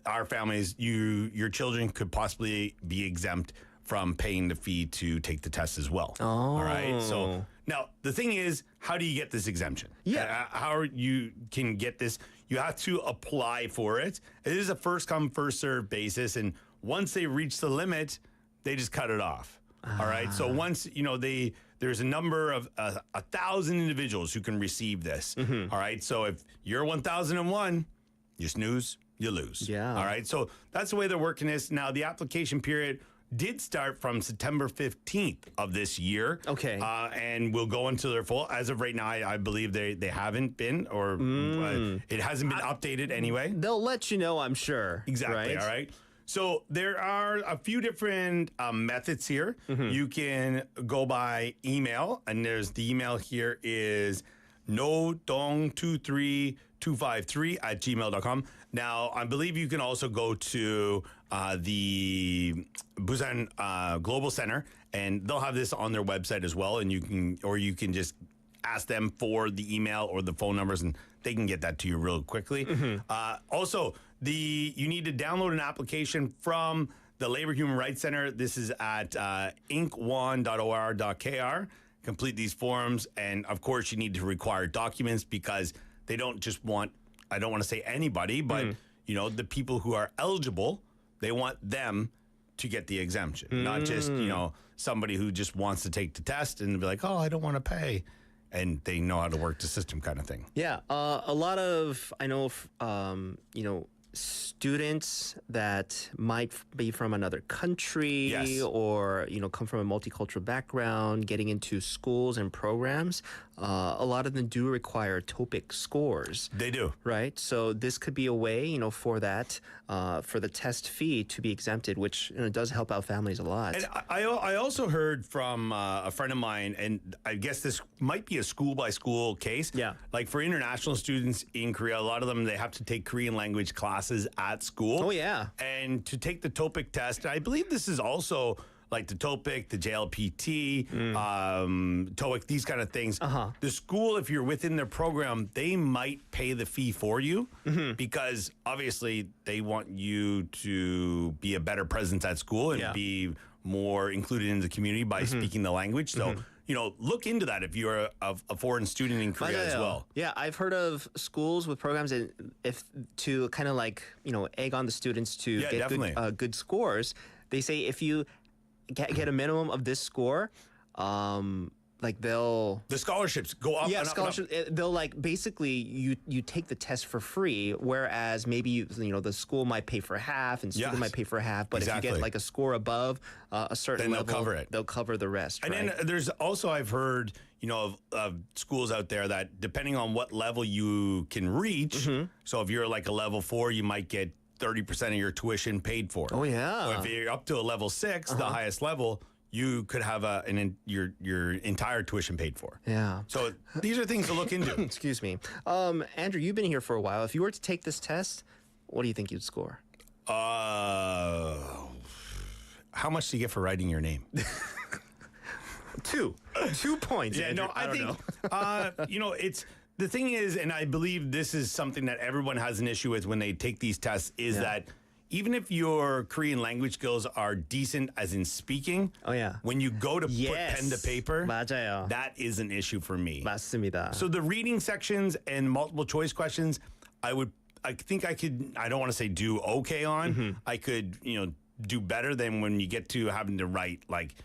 Our families, your children could possibly be exempt from paying the fee to take the test as well. All right. So Now, the thing is, how do you get this exemption? Yeah. You can get this? You have to apply for it. It is a first come, first served basis. And once they reach the limit, they just cut it off. All right. So once, there's a number of 1,000 individuals who can receive this. All right. So if you're 1,001, you snooze, you lose. Yeah. All right. So that's the way they're working this. Now, the application period did start from September 15th of this year. Okay. And will go until their full. As of right now, I believe they haven't been, or it hasn't been updated anyway. They'll let you know, I'm sure. Exactly. Right? All right. So there are a few different methods here. You can go by email, and there's the email here is nodong23253@gmail.com. Now, I believe you can also go to the Busan Global Center, and they'll have this on their website as well. And you can just ask them for the email or the phone numbers, and they can get that to you real quickly. Also, you need to download an application from the Labor Human Rights Center. This is at inkwon.or.kr. Complete these forms, and of course, you need to require documents because they don't just want, I don't want to say anybody, but the people who are eligible, they want them to get the exemption, not just somebody who just wants to take the test and be like, oh, I don't want to pay. And they know how to work the system, kind of thing. Yeah, a lot of, I know, students that might be from another country or come from a multicultural background, getting into schools and programs, a lot of them do require TOPIK scores. They do. Right? So this could be a way, for that, for the test fee to be exempted, which does help out families a lot. And I also heard from a friend of mine, and I guess this might be a school-by-school case. Yeah. Like for international students in Korea, a lot of them, they have to take Korean language classes at school. Oh, yeah. And to take the TOPIK test, I believe this is also like the TOPIK, the JLPT, TOEIC, these kind of things. The school, if you're within their program, they might pay the fee for you because obviously they want you to be a better presence at school and be more included in the community by speaking the language. So, look into that if you're a foreign student in Korea as well. Yeah, I've heard of schools with programs that to kind of like, egg on the students to get good scores. They say if you get a minimum of this score, the scholarships go up. Yeah, and scholarships. up and up. They'll basically you take the test for free, whereas maybe the school might pay for half and student might pay for half. But if you get like a score above a certain then level, they'll cover it. They'll cover the rest. And then there's also, I've heard of schools out there that depending on what level you can reach. So if you're like a level 4, you might get 30% of your tuition paid for. Oh yeah. Or if you're up to a level 6, the highest level, you could have your entire tuition paid for. Yeah. So these are things to look into. Excuse me. Andrew, you've been here for a while. If you were to take this test, what do you think you'd score? How much do you get for writing your name? 2 points. Yeah, Andrew. no, I think, it's, the thing is, and I believe this is something that everyone has an issue with when they take these tests, is that even if your Korean language skills are decent as in speaking, when you go to put pen to paper, 맞아요. that is an issue for me. 맞습니다. So the reading sections and multiple choice questions, I think I could, I don't want to say do okay on. I could, do better than when you get to having to write like,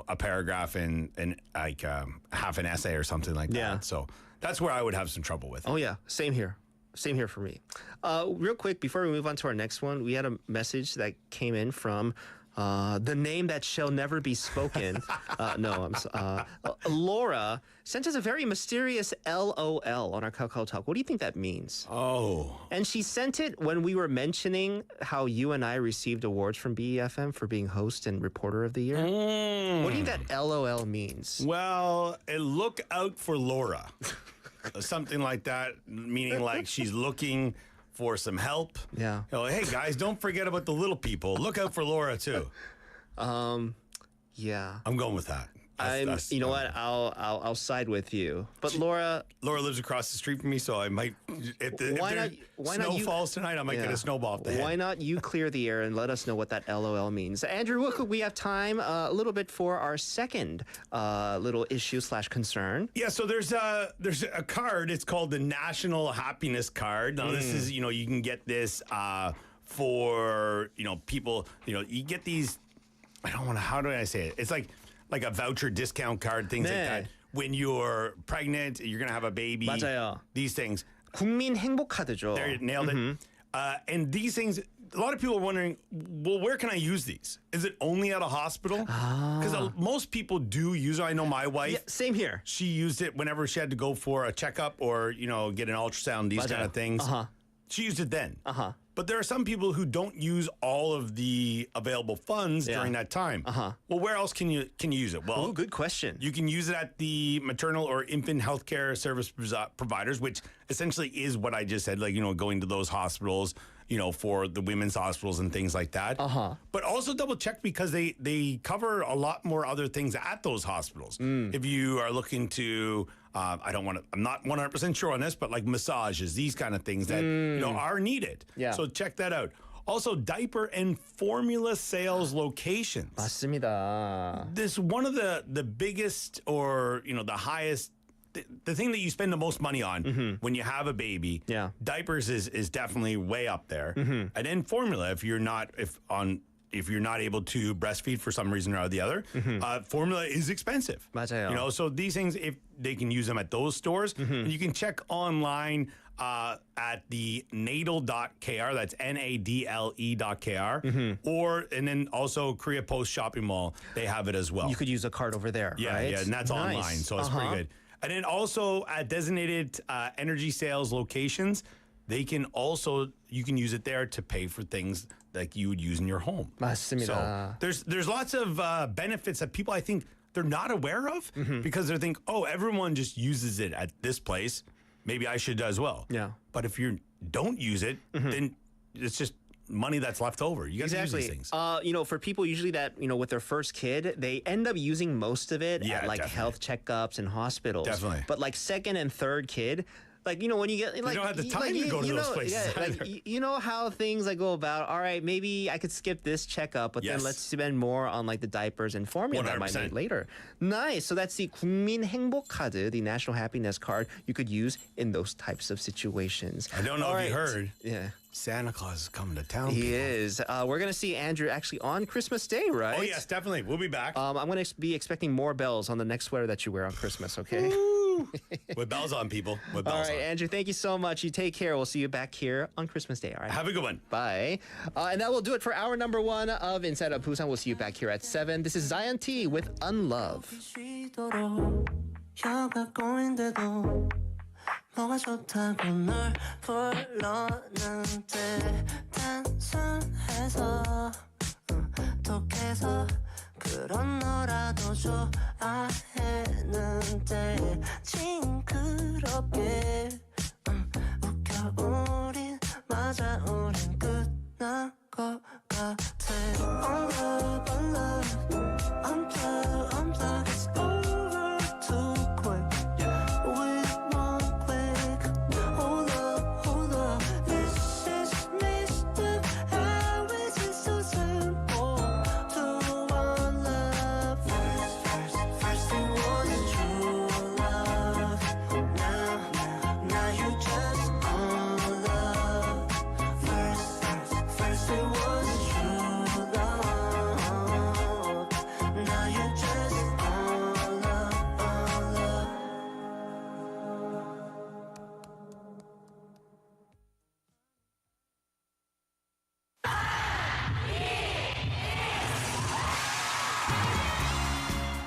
a paragraph and like half an essay or something like that. So that's where I would have some trouble with. Oh, yeah. Same here. Same here for me. Real quick, before we move on to our next one, we had a message that came in from the name that shall never be spoken. Laura sent us a very mysterious LOL on our Kakao Talk. What do you think that means? Oh. And she sent it when we were mentioning how you and I received awards from BEFM for being host and reporter of the year. What do you think that LOL means? Well, look out for Laura. Something like that, meaning like she's looking for some help. Yeah. Hey guys, don't forget about the little people. Look out for Laura too. Yeah. I'm going with that. You know what? I'll side with you. But Laura lives across the street from me, so I might. If snow falls tonight, I might get a snowball off the head. Why not you clear the air and let us know what that LOL means? Andrew, we have time a little bit for our second little issue / concern. Yeah, so there's a card. It's called the National Happiness Card. Now this is you can get this for people. You get these. I don't want to. How do I say it? It's like a voucher discount card, things like that. When you're pregnant, you're gonna have a baby. 맞아요. These things. 국민 행복 카드죠. There, nailed it. And these things, a lot of people are wondering, well, where can I use these? Is it only at a hospital? Because most people do use it. I know my wife. Yeah, same here. She used it whenever she had to go for a checkup or get an ultrasound. These kind of things. She used it then. But there are some people who don't use all of the available funds during that time. Well, where else can you use it? Well, good question. You can use it at the maternal or infant healthcare service providers, which essentially is what I just said, like, going to those hospitals, for the women's hospitals and things like that. But also double check because they cover a lot more other things at those hospitals. If you are looking to, I'm not 100% sure on this, but like massages, these kind of things that, are needed. Yeah. So check that out. Also, diaper and formula sales locations. 맞습니다. This one of the biggest or, the highest, the thing that you spend the most money on when you have a baby, diapers is definitely way up there. And then formula, if you're not able to breastfeed for some reason or the other, formula is expensive. 맞아요. So these things, if they can use them at those stores, and you can check online at the nadle.kr, that's NADLE.kr, and then also Korea Post Shopping Mall, they have it as well. You could use a card over there, right? Yeah, and that's online, so it's pretty good. And then also at designated energy sales locations, you can use it there to pay for things like you would use in your home. 맞습니다. So there's lots of benefits that people, I think, they're not aware of because they think, oh, everyone just uses it at this place. Maybe I should as well. Yeah. But if you don't use it, then it's just money that's left over. You got to use these things. For people usually that, with their first kid, they end up using most of it at like definitely. health checkups and hospitals. Definitely. But like second and third kid, like, when you get, like, you don't have the time to go to those places. Yeah, like, you know how things like go about, all right, maybe I could skip this checkup, but then let's spend more on like the diapers and formula that I might need later. Nice. So that's the 국민 행복 카드, the national happiness card you could use in those types of situations. I don't know if you heard. Yeah. Santa Claus is coming to town. He is. We're going to see Andrew actually on Christmas Day, right? Oh, yes, definitely. We'll be back. I'm going to be expecting more bells on the next sweater that you wear on Christmas, okay? With bells on, people. With bells all right, on. Andrew, thank you so much. You take care. We'll see you back here on Christmas Day, all right? Have a good one. Bye. And that will do it for hour number 1 of Inside of Busan. We'll see you back here at 7. This is Zion T with Unlove. 뭐가 좋다고 널 불렀는데 단순해서 독해서 그런 너라도 좋아했는데 징그럽게 웃겨 우린 맞아 우린 끝난 것 같아 Unlove, unlove, unplug, unplug It's over too quick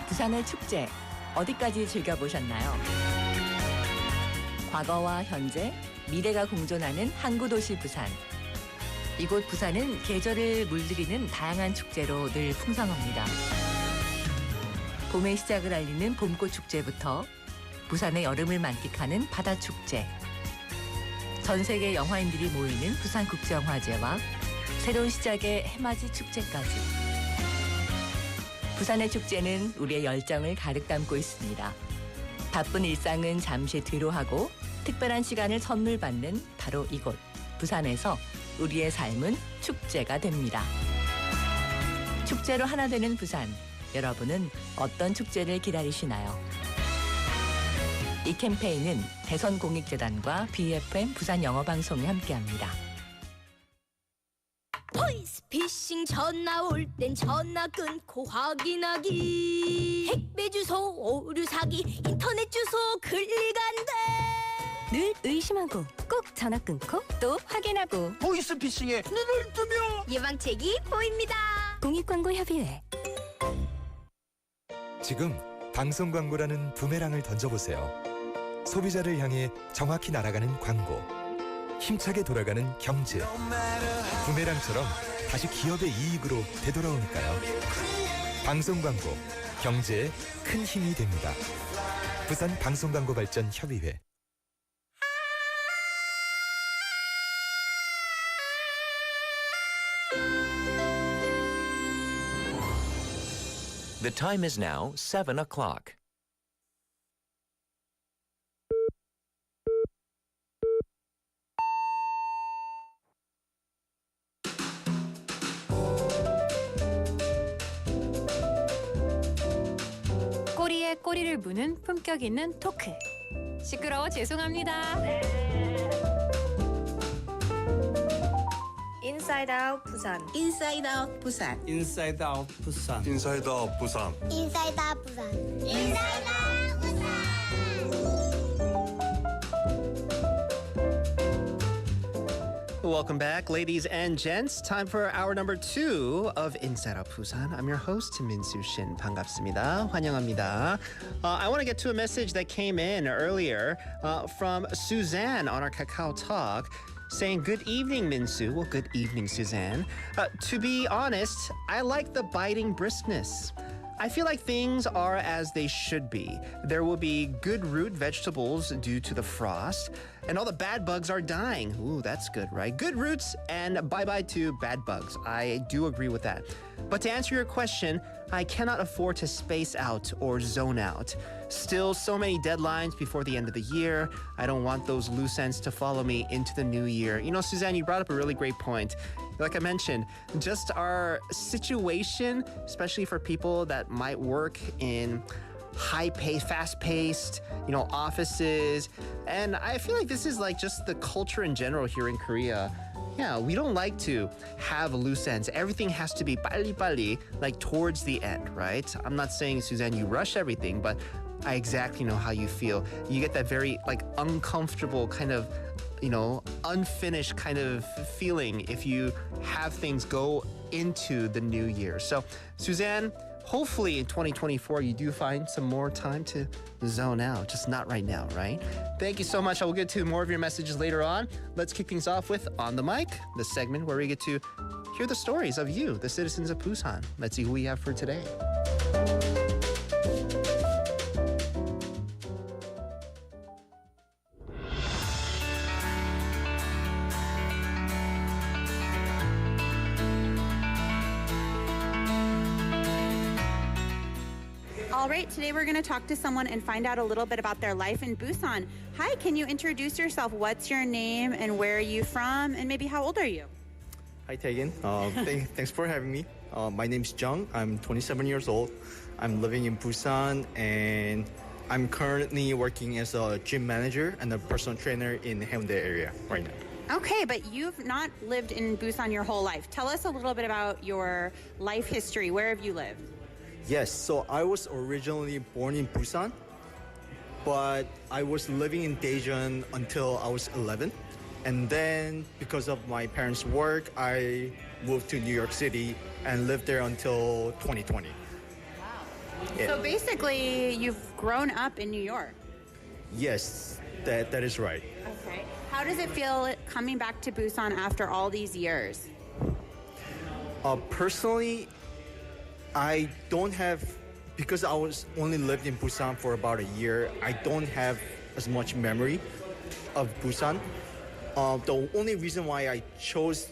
부산의 축제 어디까지 즐겨보셨나요? 과거와 현재, 미래가 공존하는 항구도시 부산. 이곳 부산은 계절을 물들이는 다양한 축제로 늘 풍성합니다. 봄의 시작을 알리는 봄꽃 축제부터 부산의 여름을 만끽하는 바다 축제, 전 세계 영화인들이 모이는 부산국제영화제와 새로운 시작의 해맞이 축제까지 부산의 축제는 우리의 열정을 가득 담고 있습니다. 바쁜 일상은 잠시 뒤로하고 특별한 시간을 선물 받는 바로 이곳 부산에서 우리의 삶은 축제가 됩니다. 축제로 하나 되는 부산, 여러분은 어떤 축제를 기다리시나요? 이 캠페인은 대선공익재단과 BFM 부산영어방송이 함께합니다. 보이스피싱 전화 올 땐 전화 끊고 확인하기. 택배 주소 오류 사기, 인터넷 주소 클릭 안 돼. 늘 의심하고 꼭 전화 끊고 또 확인하고 보이스피싱에 눈을 뜨며 예방책이 보입니다. 공익광고협의회. 지금 방송 광고라는 부메랑을 던져보세요. 소비자를 향해 정확히 날아가는 광고. 힘차게 돌아가는 경제. 부메랑처럼 다시 기업의 이익으로 되돌아오니까요. 방송 광고, 경제에 큰 힘이 됩니다. 부산 방송광고발전협의회. The time is now 7 o'clock. 꼬리에 꼬리를 무는 품격 있는 토크. 시끄러워 죄송합니다. Inside Out Busan. Inside Out Busan. Inside Out Busan. Inside out Busan. Inside Out Busan. Inside Out Busan. Welcome back, ladies and gents. Time for hour number 2 of Inside Out Busan. I'm your host, Min-Soo Shin. 반갑습니다. 환영합니다. I want to get to a message that came in earlier from Suzanne on our Kakao Talk, saying, good evening, Min-Soo. Well, good evening, Suzanne. To be honest, I like the biting briskness. I feel like things are as they should be. There will be good root vegetables due to the frost, and all the bad bugs are dying. Ooh, that's good, right? Good roots and bye-bye to bad bugs. I do agree with that. But to answer your question, I cannot afford to space out or zone out. Still, so many deadlines before the end of the year. I don't want those loose ends to follow me into the new year. You know, Suzanne, you brought up a really great point. Like I mentioned, just our situation, especially for people that might work in high-paced, fast-paced, offices. And I feel like this is like just the culture in general here in Korea. Yeah, we don't like to have loose ends. Everything has to be 빨리, like towards the end, right? I'm not saying, Suzanne, you rush everything, but I exactly know how you feel. You get that very like uncomfortable kind of, unfinished kind of feeling if you have things go into the new year. So, Suzanne, hopefully in 2024, you do find some more time to zone out. Just not right now, right? Thank you so much. I will get to more of your messages later on. Let's kick things off with On the Mic, the segment where we get to hear the stories of you, the citizens of Busan. Let's see who we have for today. All right, today we're going to talk to someone and find out a little bit about their life in Busan. Hi, can you introduce yourself? What's your name and where are you from? And maybe how old are you? Hi, Taegan. Thanks for having me. My name's Jung. I'm 27 years old. I'm living in Busan and I'm currently working as a gym manager and a personal trainer in the Hyundai area right now. Okay, but you've not lived in Busan your whole life. Tell us a little bit about your life history. Where have you lived? Yes, so I was originally born in Busan, but I was living in Daejeon until I was 11. And then because of my parents' work, I moved to New York City and lived there until 2020. Wow. Yeah. So basically, you've grown up in New York. Yes, that is right. Okay. How does it feel coming back to Busan after all these years? Personally, I don't have, because I was only lived in Busan for about a year, I don't have as much memory of Busan. The only reason why I chose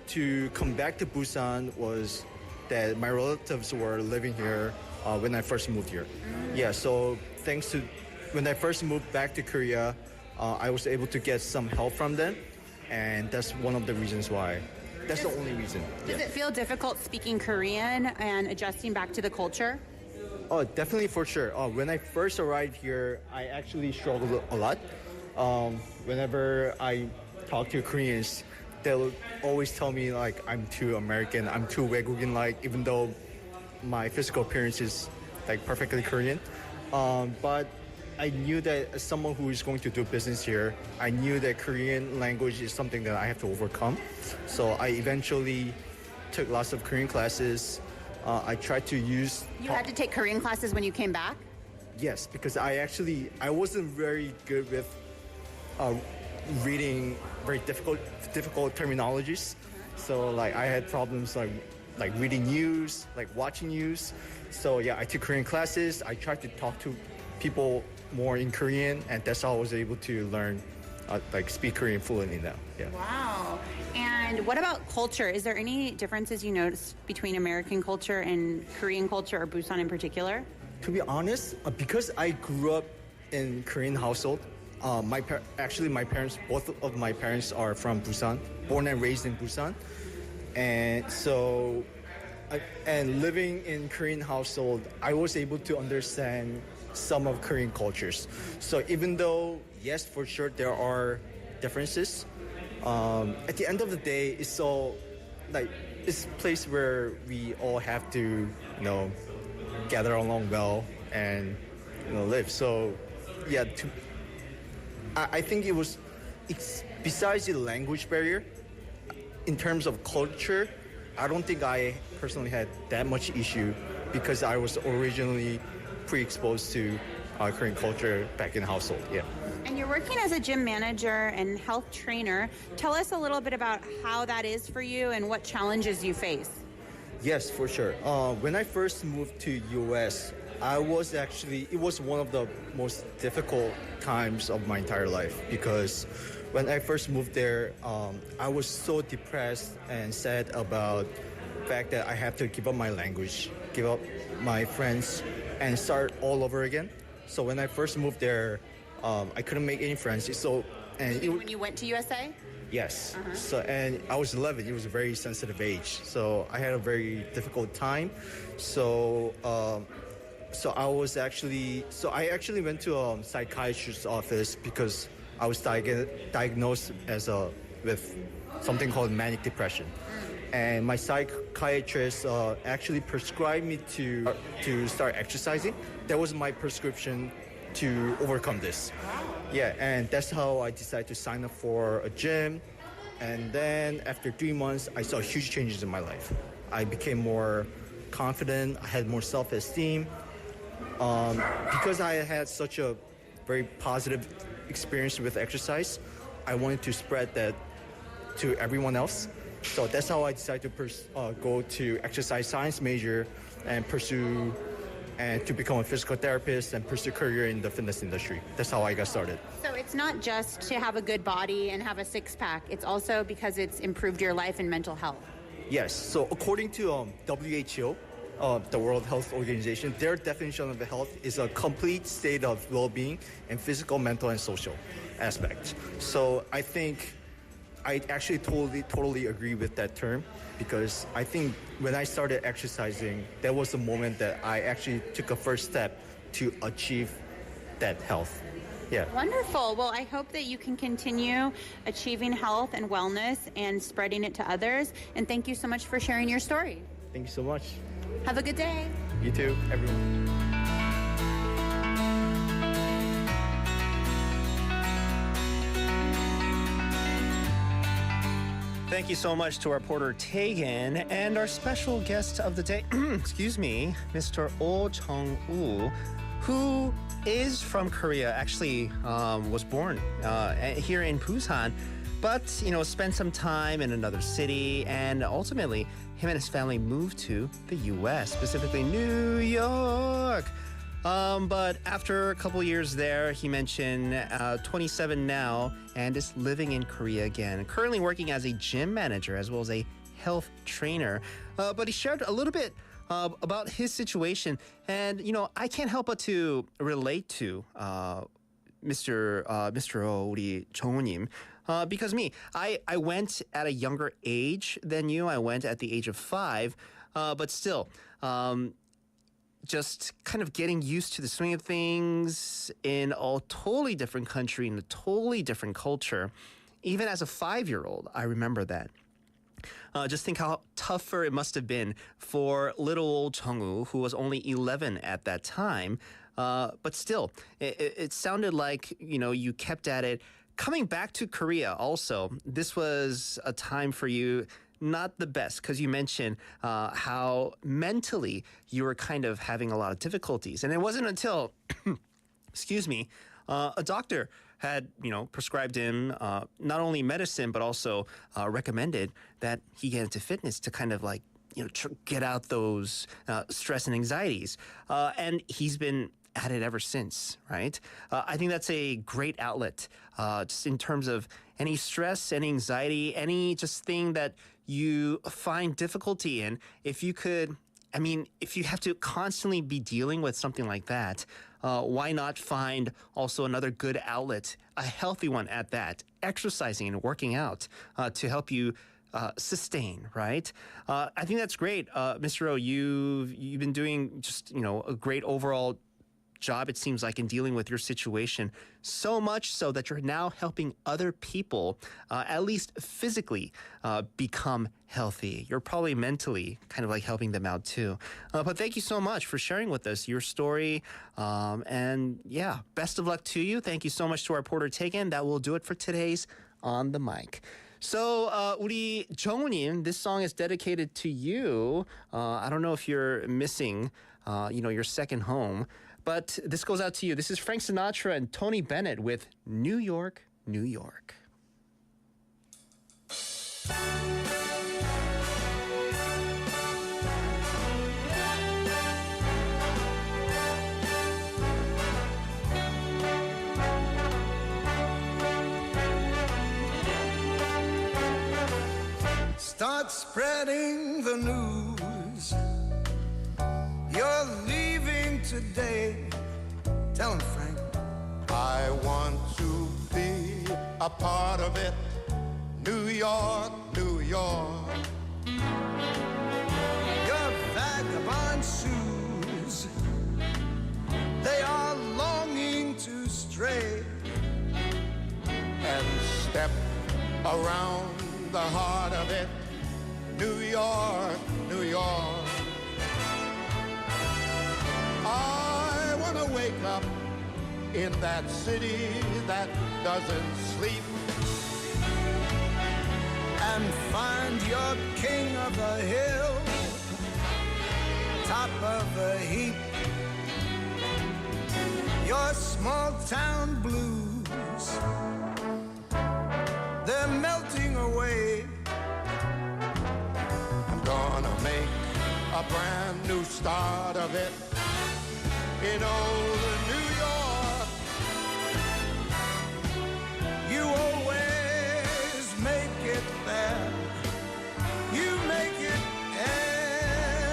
to come back to Busan was that my relatives were living here when I first moved here. Yeah, so thanks to when I first moved back to Korea, I was able to get some help from them, and that's one of the reasons why. That's the only reason. Does it feel difficult speaking Korean and adjusting back to the culture? Oh, definitely for sure. When I first arrived here, I actually struggled a lot. Whenever I talk to Koreans, they'll always tell me like I'm too American, I'm too 외국인-like, even though my physical appearance is like perfectly Korean. But I knew that as someone who is going to do business here, I knew that Korean language is something that I have to overcome. So I eventually took lots of Korean classes. I tried to use... You had to take Korean classes when you came back? Yes, because I wasn't very good with reading very difficult terminologies. So like I had problems like reading news, like watching news. So yeah, I took Korean classes. I tried to talk to people more in Korean, and that's how I was able to learn, like speak Korean fluently now. Yeah. Wow. And what about culture? Is there any differences you notice between American culture and Korean culture, or Busan in particular? To be honest, because I grew up in Korean household, my parents, both of my parents are from Busan, born and raised in Busan, and so, and living in Korean household, I was able to understand some of Korean cultures. So even though, yes, for sure, there are differences, at the end of the day, it's all like it's a place where we all have to, gather along well and live. So, yeah, I think it's besides the language barrier. In terms of culture, I don't think I personally had that much issue because I was originally pre-exposed to Korean culture back in household. Yeah. And you're working as a gym manager and health trainer. Tell us a little bit about how that is for you and what challenges you face. Yes, for sure. When I first moved to US, it was one of the most difficult times of my entire life because when I first moved there, I was so depressed and sad about the fact that I have to give up my language, give up my friends, and start all over again. So when I first moved there, I couldn't make any friends. When you went to USA? Yes. So and I was 11. It was a very sensitive age. So I had a very difficult time. So I actually went to a psychiatrist's office because I was diagnosed with something called manic depression. And my psychiatrist actually prescribed me to start exercising. That was my prescription to overcome this. Yeah, and that's how I decided to sign up for a gym. And then after 3 months, I saw huge changes in my life. I became more confident. I had more self-esteem. Because I had such a very positive experience with exercise, I wanted to spread that to everyone else. So that's how I decided to go to exercise science major and to become a physical therapist and pursue a career in the fitness industry. That's how I got started. So it's not just to have a good body and have a six-pack. It's also because it's improved your life and mental health. Yes. So according to WHO, the World Health Organization, their definition of health is a complete state of well-being in physical, mental, and social aspects. So I think I actually totally agree with that term because I think when I started exercising, that was the moment that I actually took a first step to achieve that health. Yeah. Wonderful. Well, I hope that you can continue achieving health and wellness and spreading it to others. And thank you so much for sharing your story. Thank you so much. Have a good day. You too, everyone. Thank you so much to our reporter Taegan and our special guest of the day, excuse me, Mr. Oh Chung-woo, who is from Korea, actually was born here in Busan, but, spent some time in another city, and ultimately, him and his family moved to the U.S., specifically New York. But after a couple years there, he mentioned 27 now and is living in Korea again. Currently working as a gym manager as well as a health trainer. But he shared a little bit about his situation. And, I can't help but to relate to Mr. O, 우리 정우님. Because I went at a younger age than you. I went at the age of 5. But still, just kind of getting used to the swing of things in a totally different country, in a totally different culture. Even as a 5-year-old, I remember that. Just think how tougher it must have been for little old Chungwoo, who was only 11 at that time. But still, it sounded like, you kept at it. Coming back to Korea also, this was a time for you not the best, because you mentioned how mentally you were kind of having a lot of difficulties. And it wasn't until, excuse me, a doctor had, prescribed him not only medicine, but also recommended that he get into fitness to kind of like, get out those stress and anxieties. And he's been at it ever since, right? I think that's a great outlet, just in terms of any stress, any anxiety, any just thing that you find difficulty in. If you have to constantly be dealing with something like that, why not find also another good outlet, a healthy one at that, exercising and working out to help you sustain, right? I think that's great. Mr. O, you've been doing just, a great overall job, it seems like, in dealing with your situation, so much so that you're now helping other people, at least physically, become healthy. You're probably mentally kind of like helping them out too. But thank you so much for sharing with us your story. And yeah, best of luck to you. Thank you so much to our reporter Taegan. That will do it for today's On the Mic. So, 우리 정우님, this song is dedicated to you. I don't know if you're missing, your second home. But this goes out to you. This is Frank Sinatra and Tony Bennett with New York, New York. Start spreading the news. You're leaving today. Tell him, Frank. I want to be a part of it. New York, New York. Your vagabond shoes, they are longing to stray and step around the heart of it. New York, New York. I want to wake up in that city that doesn't sleep and find your king of the hill, top of the heap. Your small town blues, they're melting away. I'm gonna make a brand new start of it in old New York. You always make it there. You make it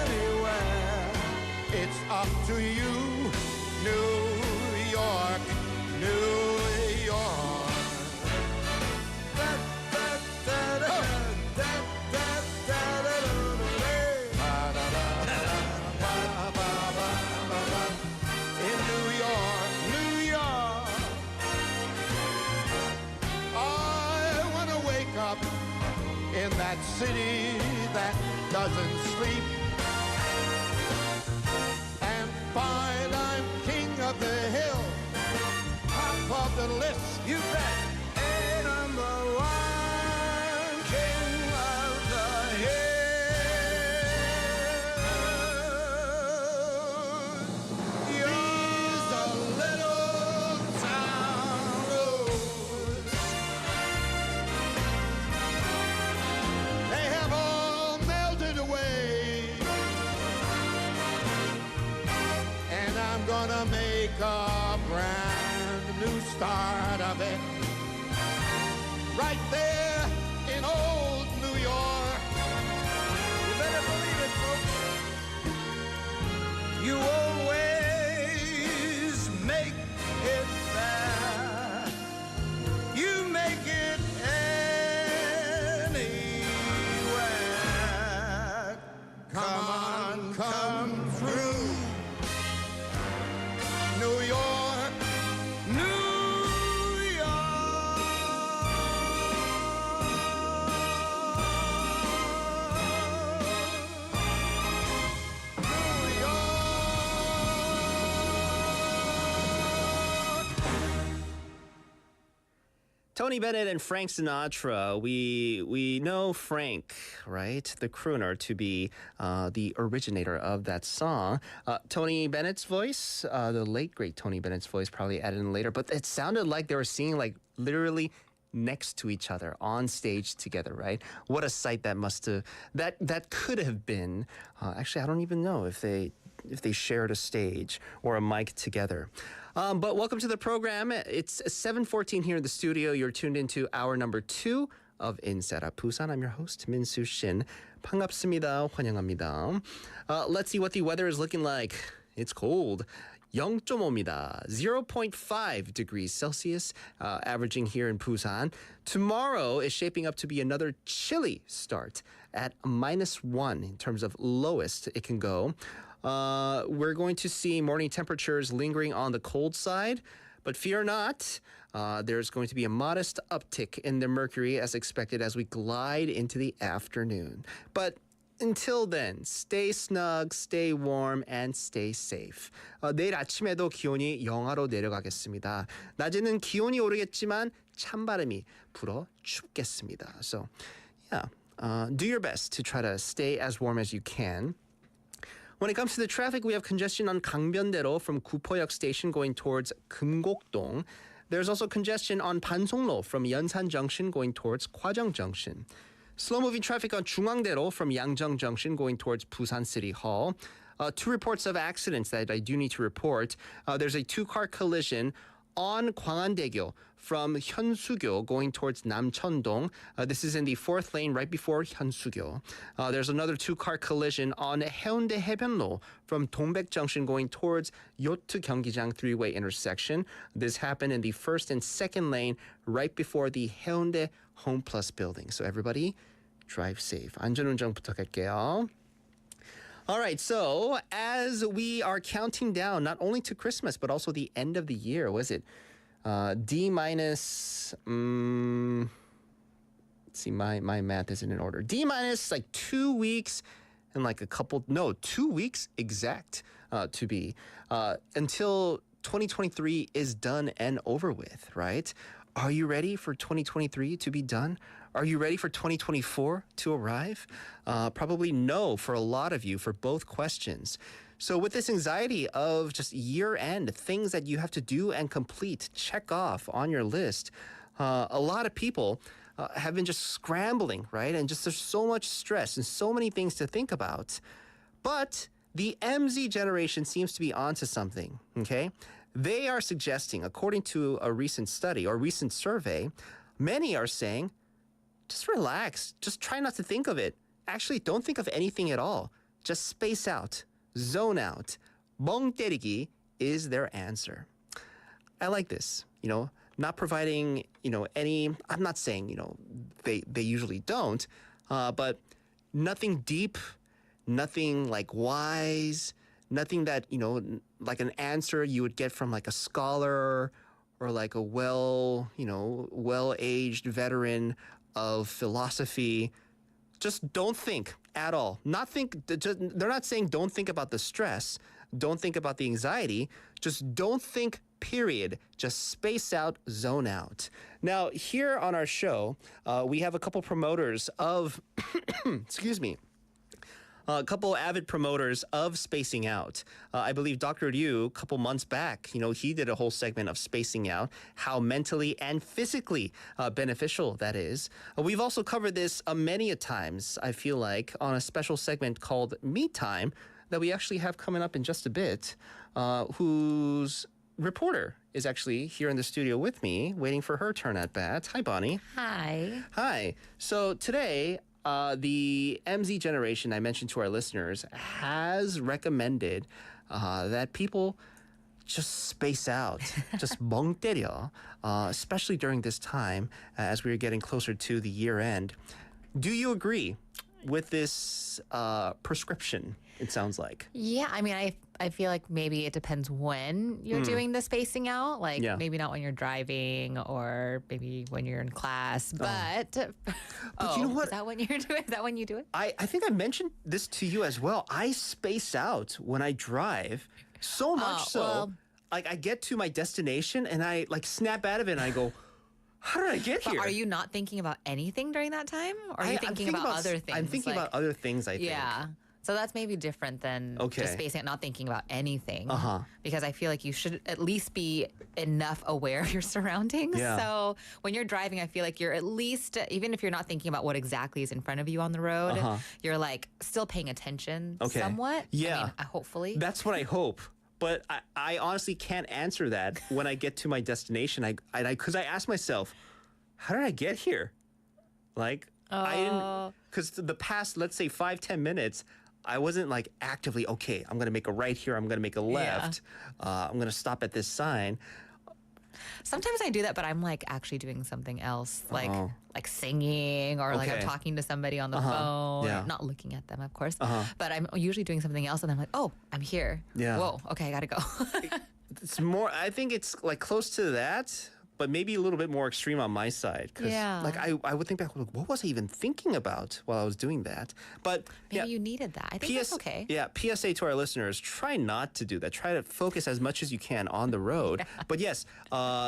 anywhere. It's up to you, New York, New York. In that city that doesn't sleep and find I'm king of the hill, top of the list, you bet. A number one, king of the hill. These are little town roads. They have all melted away, and I'm gonna make a brand new start of it right there in old New York. Tony Bennett and Frank Sinatra. We know Frank, right, the crooner, to be the originator of that song. Tony Bennett's voice, the late great Tony Bennett's voice, probably added in later. But it sounded like they were singing like literally next to each other on stage together, right? What a sight that must have that could have been. Actually, I don't even know if they shared a stage or a mic together. But welcome to the program. It's 7:14 here in the studio. You're tuned into hour number 2 of Inside Out Busan. I'm your host, Min-Soo Shin. 반갑습니다. 환영합니다. Let's see what the weather is looking like. It's cold. 0.5입니다. 0.5 degrees Celsius, averaging here in Busan. Tomorrow is shaping up to be another chilly start at -1 in terms of lowest it can go. We're going to see morning temperatures lingering on the cold side, but fear not. There's going to be a modest uptick in the mercury as expected as we glide into the afternoon. But until then, stay snug, stay warm, and stay safe. 내일 아침에도 기온이 영하로 내려가겠습니다. 낮에는 기온이 오르겠지만 찬바람이 불어 춥겠습니다. So, yeah, do your best to try to stay as warm as you can. When it comes to the traffic, we have congestion on 강변대로 from 구포역 station going towards 금곡동. There's also congestion on 반송로 from Yeonsan Junction going towards Kwajong Junction. Slow-moving traffic on 중앙대로 from Yangjung Junction going towards Busan City Hall. 2 reports of accidents that I do need to report. There's a 2-car collision on 광안대교 from 현수교 going towards 남천동. This is in the 4th lane right before 현수교. There's another 2-car collision on 해운대 해변로 from 동백 Junction going towards 요트 경기장 3-way intersection. This happened in the 1st and 2nd lane right before the 해운대 Home Plus building. So everybody, drive safe. 안전운전 부탁할게요. All right, so as we are counting down not only to Christmas but also the end of the year, was it D minus? Let's see, my math isn't in order. D minus like 2 weeks and like 2 weeks exact to be until 2023 is done and over with, right? Are you ready for 2023 to be done? Are you ready for 2024 to arrive? Probably no for a lot of you for both questions. So with this anxiety of just year-end, things that you have to do and complete, check off on your list, a lot of people have been just scrambling, right? And just there's so much stress and so many things to think about. But the MZ generation seems to be onto something, okay? They are suggesting, according to a recent study or recent survey, many are saying, just relax. Just try not to think of it. Actually, don't think of anything at all. Just space out, zone out. 멍때리기 is their answer. I like this, not providing, any, I'm not saying, they usually don't, but nothing deep, nothing like wise, nothing that, like an answer you would get from like a scholar or like a well-aged veteran of philosophy. Just don't think at all. They're not saying don't think about the stress, don't think about the anxiety, just don't think, period. Just space out, zone out. Now, here on our show, we have a couple promoters of, excuse me, a couple avid promoters of spacing out. I believe Dr. Liu, a couple months back, he did a whole segment of spacing out, how mentally and physically beneficial that is. We've also covered this many a times, I feel like, on a special segment called Me Time that we actually have coming up in just a bit, whose reporter is actually here in the studio with me, waiting for her turn at bat. Hi, Bonnie. Hi. Hi. So today, the MZ generation, I mentioned to our listeners, has recommended that people just space out, just 멍때려, especially during this time as we're getting closer to the year end. Do you agree with this prescription, it sounds like? Yeah, I mean, I feel like maybe it depends when you're doing the spacing out. Like maybe not when you're driving or maybe when you're in class. But you know what? Is that when you're doing? Is that when you do it? I think I mentioned this to you as well. I space out when I drive so much like I get to my destination and I like snap out of it and I go, how did I get But here? are you not thinking about anything during that time? Or are you I'm thinking about other things? I'm thinking about other things, I think. Yeah. So that's maybe different than Okay. just spacing out, not thinking about anything. Uh-huh. Because I feel like you should at least be enough aware of your surroundings. Yeah. So when you're driving, I feel like you're at least, even if you're not thinking about what exactly is in front of you on the road, you're like still paying attention somewhat. Yeah. I mean, hopefully. That's what I hope. But I honestly can't answer that when I get to my destination. Because I ask myself, how did I get here? Like, I didn't, because the past, let's say 5-10 minutes, I wasn't like actively, okay, I'm going to make a right here. I'm going to make a left. I'm going to stop at this sign. Sometimes I do that, but I'm like actually doing something else, like singing or like I'm Okay. talking to somebody on the phone. Yeah. Not looking at them, of course. But I'm usually doing something else, and I'm like, oh, I'm here. Yeah. Whoa, okay, I gotta go. It's more, I think it's like close to that, but maybe a little bit more extreme on my side. Because like I would think back, like, what was I even thinking about while I was doing that? But Maybe you needed that. I think that's okay. Yeah, PSA to our listeners, try not to do that. Try to focus as much as you can on the road. But yes,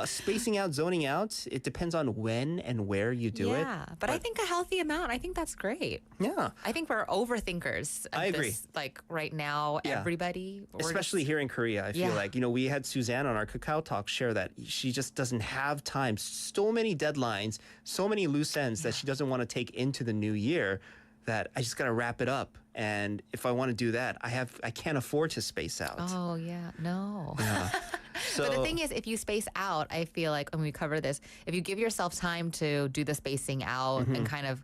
spacing out, zoning out, it depends on when and where you do it. Yeah, but I think a healthy amount. I think that's great. Yeah. I think we're overthinkers. I agree. Like right now, Yeah. everybody. we're Especially just- here in Korea, I feel Yeah. like, we had Suzanne on our Kakao Talk share that she just doesn't have time. So many deadlines, so many loose ends that she doesn't want to take into the new year that I just got to wrap it up. And if I want to do that, I can't afford to space out. Oh, yeah. No. So, But the thing is, if you space out, I feel like when we cover this, if you give yourself time to do the spacing out and kind of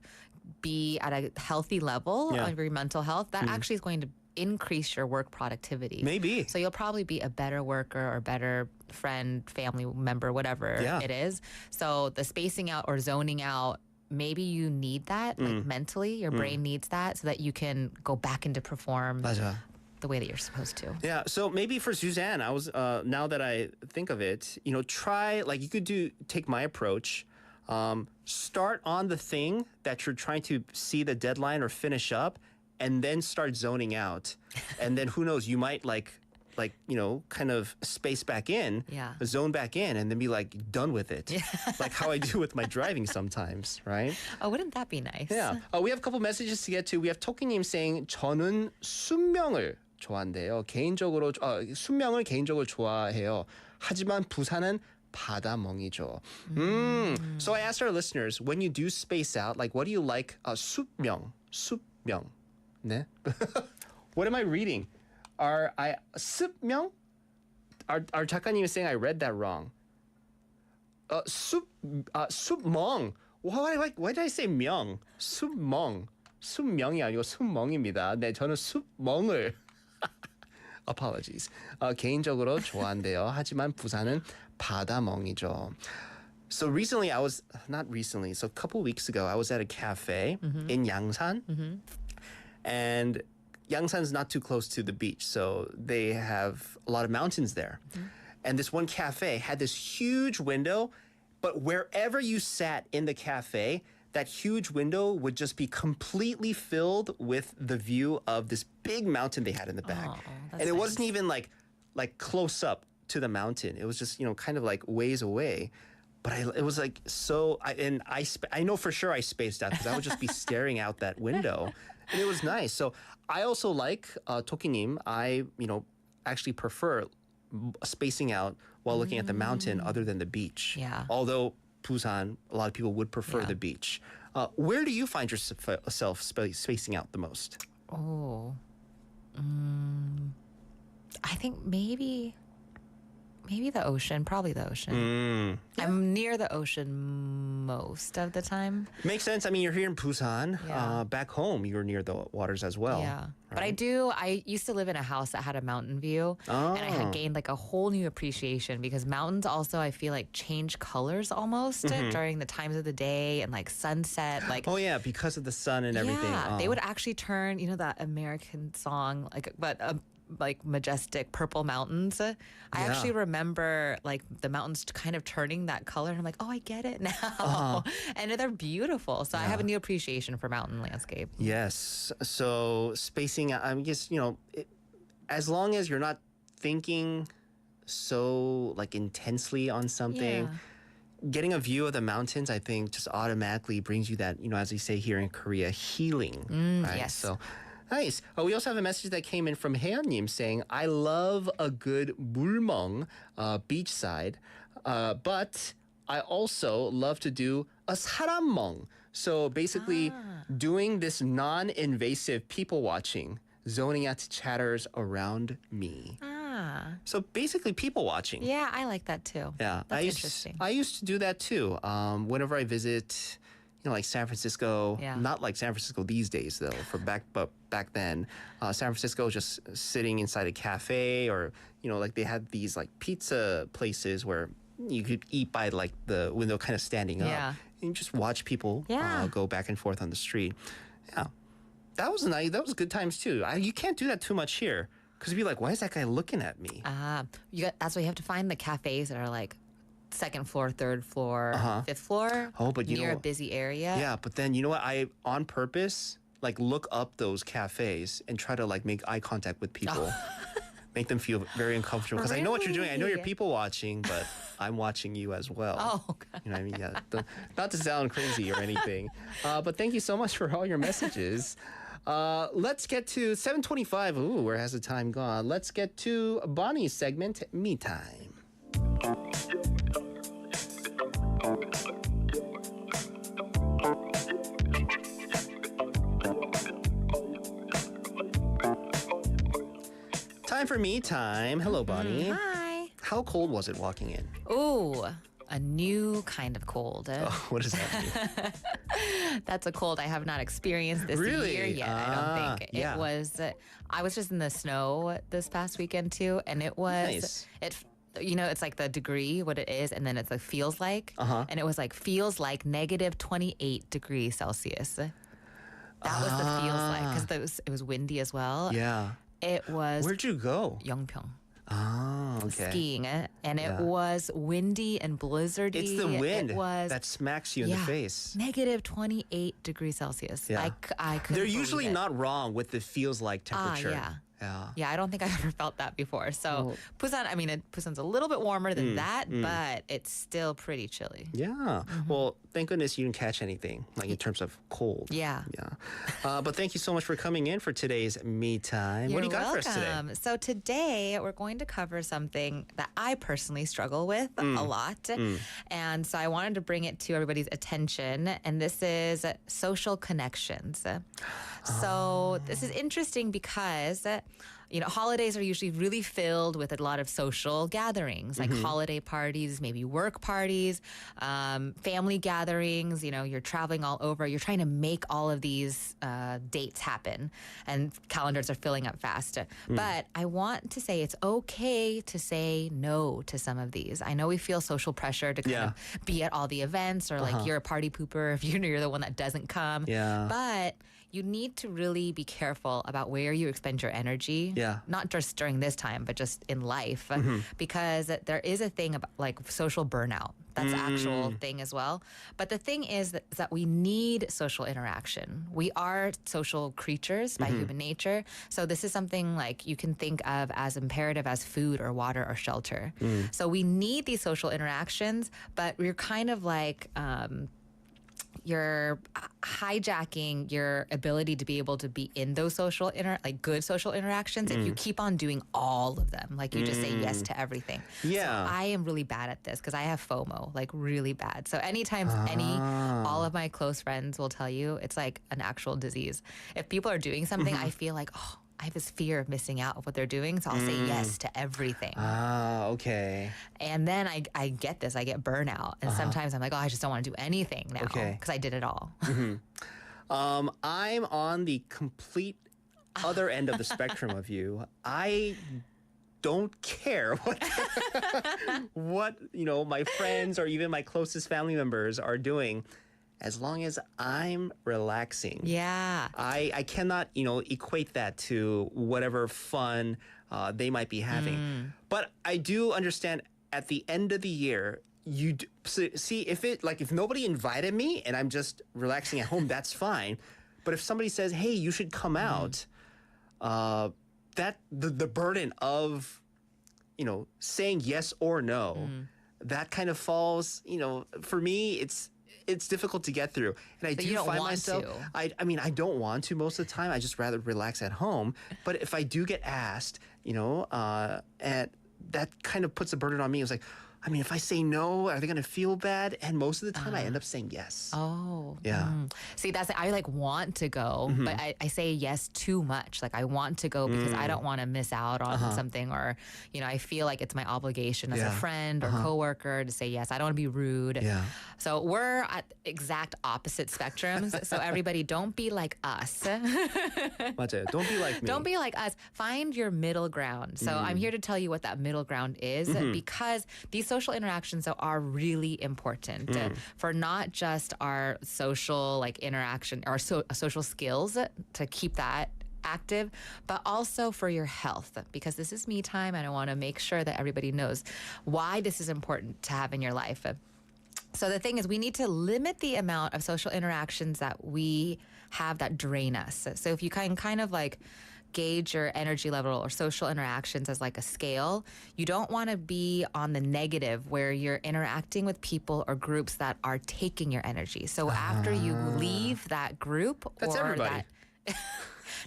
be at a healthy level Yeah. of your mental health, that actually is going to increase your work productivity. Maybe. So you'll probably be a better worker or better friend, family member, whatever Yeah. it is. So the spacing out or zoning out, maybe you need that, like mentally, your brain needs that so that you can go back into perform 맞아. the way that you're supposed to. Yeah, so maybe for Suzanne, I was now that I think of it, try, like, you could take my approach. Start on the thing that you're trying to see the deadline or finish up, and then start zoning out. And then who knows, you might kind of space back in, zone back in, and then be like done with it. Like how I do with my driving sometimes, right? Oh, wouldn't that be nice? Yeah. We have a couple messages to get to. We have 토끼님 saying 저는 순명을 좋아한대요. 순명을 개인적으로 좋아해요. 하지만 부산은 바다멍이죠. So I asked our listeners, when you do space out, like what do you like? 숲명. 네. What am I reading? 습명? Our 작가님 is saying I read that wrong. 숲멍. Why did I say 명? 숲멍. 숲명이 아니고 숲멍입니다. 네, 저는 숲멍을 Apologies. 개인적으로 좋아한대요. 하지만 부산은 바다멍이죠. So recently so a couple weeks ago, I was at a cafe in Yangsan. And Yangsan's not too close to the beach, so they have a lot of mountains there. And this one cafe had this huge window, but wherever you sat in the cafe, that huge window would just be completely filled with the view of this big mountain they had in the back. And it wasn't even like close up to the mountain. It was just, kind of like ways away. But it was like I know for sure I spaced out because I would just be staring out that window. And it was nice. So I also like 토끼님. I, actually prefer spacing out while looking at the mountain other than the beach. Yeah. Although Busan, a lot of people would prefer the beach. Where do you find yourself spacing out the most? Oh. I think maybe the ocean, probably the ocean. I'm near the ocean most of the time. Makes sense. I mean, you're here in Busan. Back home, you're near the waters as well. Yeah. But I used to live in a house that had a mountain view. And I had gained like a whole new appreciation because mountains also, I feel like, change colors almost during the times of the day and like sunset. Like, oh, yeah, because of the sun and everything. Yeah, they would actually turn, that American song, like majestic purple mountains. I actually remember like the mountains kind of turning that color, and I'm like, oh, I get it now. And they're beautiful. So I have a new appreciation for mountain landscape. Yes. So spacing out, I guess, as long as you're not thinking so like intensely on something, getting a view of the mountains, I think, just automatically brings you that, as we say here in Korea, healing. Right? Yes. So nice. We also have a message that came in from Haeyeon님 saying, I love a good 물멍, beachside, but I also love to do a 사람멍. So basically doing this non-invasive people watching, zoning out to chatters around me. So basically people watching. Yeah, I like that too. Yeah, That's interesting. I used to do that too. Whenever I visit, like San Francisco. Yeah. Not like San Francisco these days though. But back then, San Francisco just sitting inside a cafe, or like they had these like pizza places where you could eat by like the window, kind of standing up. Yeah. And you just watch people go back and forth on the street. Yeah, that was nice. That was good times too. You can't do that too much here. Because you'd be like, why is that guy looking at me? That's why you have to find the cafes that are like second floor, third floor, fifth floor. Oh, but near a busy area. Yeah, but then you know what? I on purpose like look up those cafes and try to like make eye contact with people, make them feel very uncomfortable. Because I know what you're doing. I know you're people watching, but I'm watching you as well. Oh, God. You know what I mean? Yeah. Not to sound crazy or anything, but thank you so much for all your messages. Let's get to 7:25. Ooh, where has the time gone? Let's get to Bonnie's segment, Me Time. Time for Me Time. Hello, Bonnie. Hi. How cold was it walking in? Ooh, a new kind of cold. Oh, what does that mean? That's a cold I have not experienced this Really? year yet. I don't think yeah. it was. I was just in the snow this past weekend too, and it was Nice. it's like the degree what it is, and then it's like feels like, and it was like feels like negative 28 degrees Celsius. That was the feels like, because it was windy as well. Yeah. It was. Where'd you go? Yeongpyeong. Oh, okay. Skiing, and Yeah. it was windy and blizzardy. It's the wind It was that smacks you in the face. negative 28 degrees Celsius. Yeah. I couldn't They're believe usually it. not wrong with the feels like temperature. Yeah. Yeah. Yeah, I don't think I've ever felt that before. So Oh. Busan, Busan's a little bit warmer than that, but it's still pretty chilly. Yeah. Well, thank goodness you didn't catch anything, like in terms of cold. Yeah. Yeah. But thank you so much for coming in for today's Me Time. what do you got for us today? So today we're going to cover something that I personally struggle with a lot. And so I wanted to bring it to everybody's attention. And this is social connections. So this is interesting because holidays are usually really filled with a lot of social gatherings, like holiday parties, maybe work parties, family gatherings. You're traveling all over. You're trying to make all of these dates happen, and calendars are filling up fast. But I want to say it's okay to say no to some of these. I know we feel social pressure to kind of be at all the events, or like you're a party pooper if you're the one that doesn't come. Yeah. But you need to really be careful about where you expend your energy. Yeah. Not just during this time, but just in life, because there is a thing about like social burnout. That's actual thing as well. But the thing is that we need social interaction. We are social creatures by human nature. So this is something like you can think of as imperative as food or water or shelter. So we need these social interactions, but we're kind of like you're hijacking your ability to be able to be in those good social interactions if you keep on doing all of them. Like you just say yes to everything. Yeah. So I am really bad at this because I have FOMO, like really bad. So anytime all of my close friends will tell you, it's like an actual disease. If people are doing something, I feel like, I have this fear of missing out of what they're doing, so I'll say yes to everything. Okay. And then I get this, I get burnout. And sometimes I'm like, I just don't want to do anything now because I did it all. I'm on the complete other end of the spectrum of you. I don't care what my friends or even my closest family members are doing, as long as I'm relaxing. Yeah. I cannot, equate that to whatever fun they might be having. But I do understand at the end of the year, see if nobody invited me and I'm just relaxing at home, that's fine. But if somebody says, hey, you should come out, that the burden of, saying yes or no, that kind of falls, for me, it's difficult to get through. And I So do you don't find want myself, to. I mean, I don't want to most of the time. I just rather relax at home. But if I do get asked, and that kind of puts a burden on me. It's like, I mean, if I say no, are they going to feel bad? And most of the time I end up saying yes. Oh. Yeah. See, I like want to go, but I say yes too much. Like I want to go because I don't want to miss out on something, or, I feel like it's my obligation as a friend or coworker to say yes. I don't want to be rude. Yeah. So we're at exact opposite spectrums. So everybody, don't be like us. 맞아요. Don't be like me. Don't be like us. Find your middle ground. So I'm here to tell you what that middle ground is, because these social interactions are really important for not just our social interaction, our social skills to keep that active, but also for your health, because this is me time and I want to make sure that everybody knows why this is important to have in your life. So the thing is, we need to limit the amount of social interactions that we have that drain us. So if you can kind of gauge your energy level or social interactions as a scale, you don't want to be on the negative where you're interacting with people or groups that are taking your energy. So after you leave that group, That's or everybody. that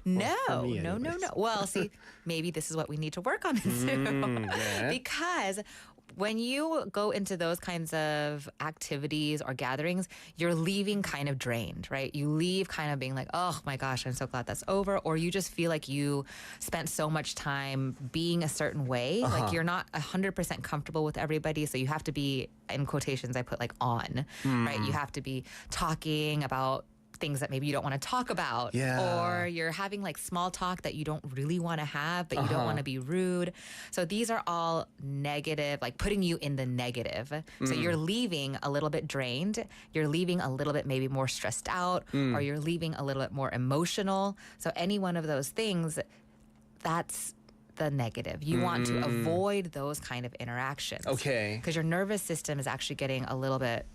No, for me no. anyways. Well, see, maybe this is what we need to work on yeah. because when you go into those kinds of activities or gatherings, you're leaving kind of drained, right? You leave kind of being like, oh my gosh, I'm so glad that's over. Or you just feel like you spent so much time being a certain way. Like you're not 100% comfortable with everybody. So you have to be, in quotations, I put on, right? You have to be talking about things that maybe you don't want to talk about, or you're having small talk that you don't really want to have, but you don't want to be rude. So these are all negative, putting you in the negative. So you're leaving a little bit drained, you're leaving a little bit maybe more stressed out, or you're leaving a little bit more emotional. So any one of those things, that's the negative. You want to avoid those kind of interactions. Okay. Because your nervous system is actually getting a little bit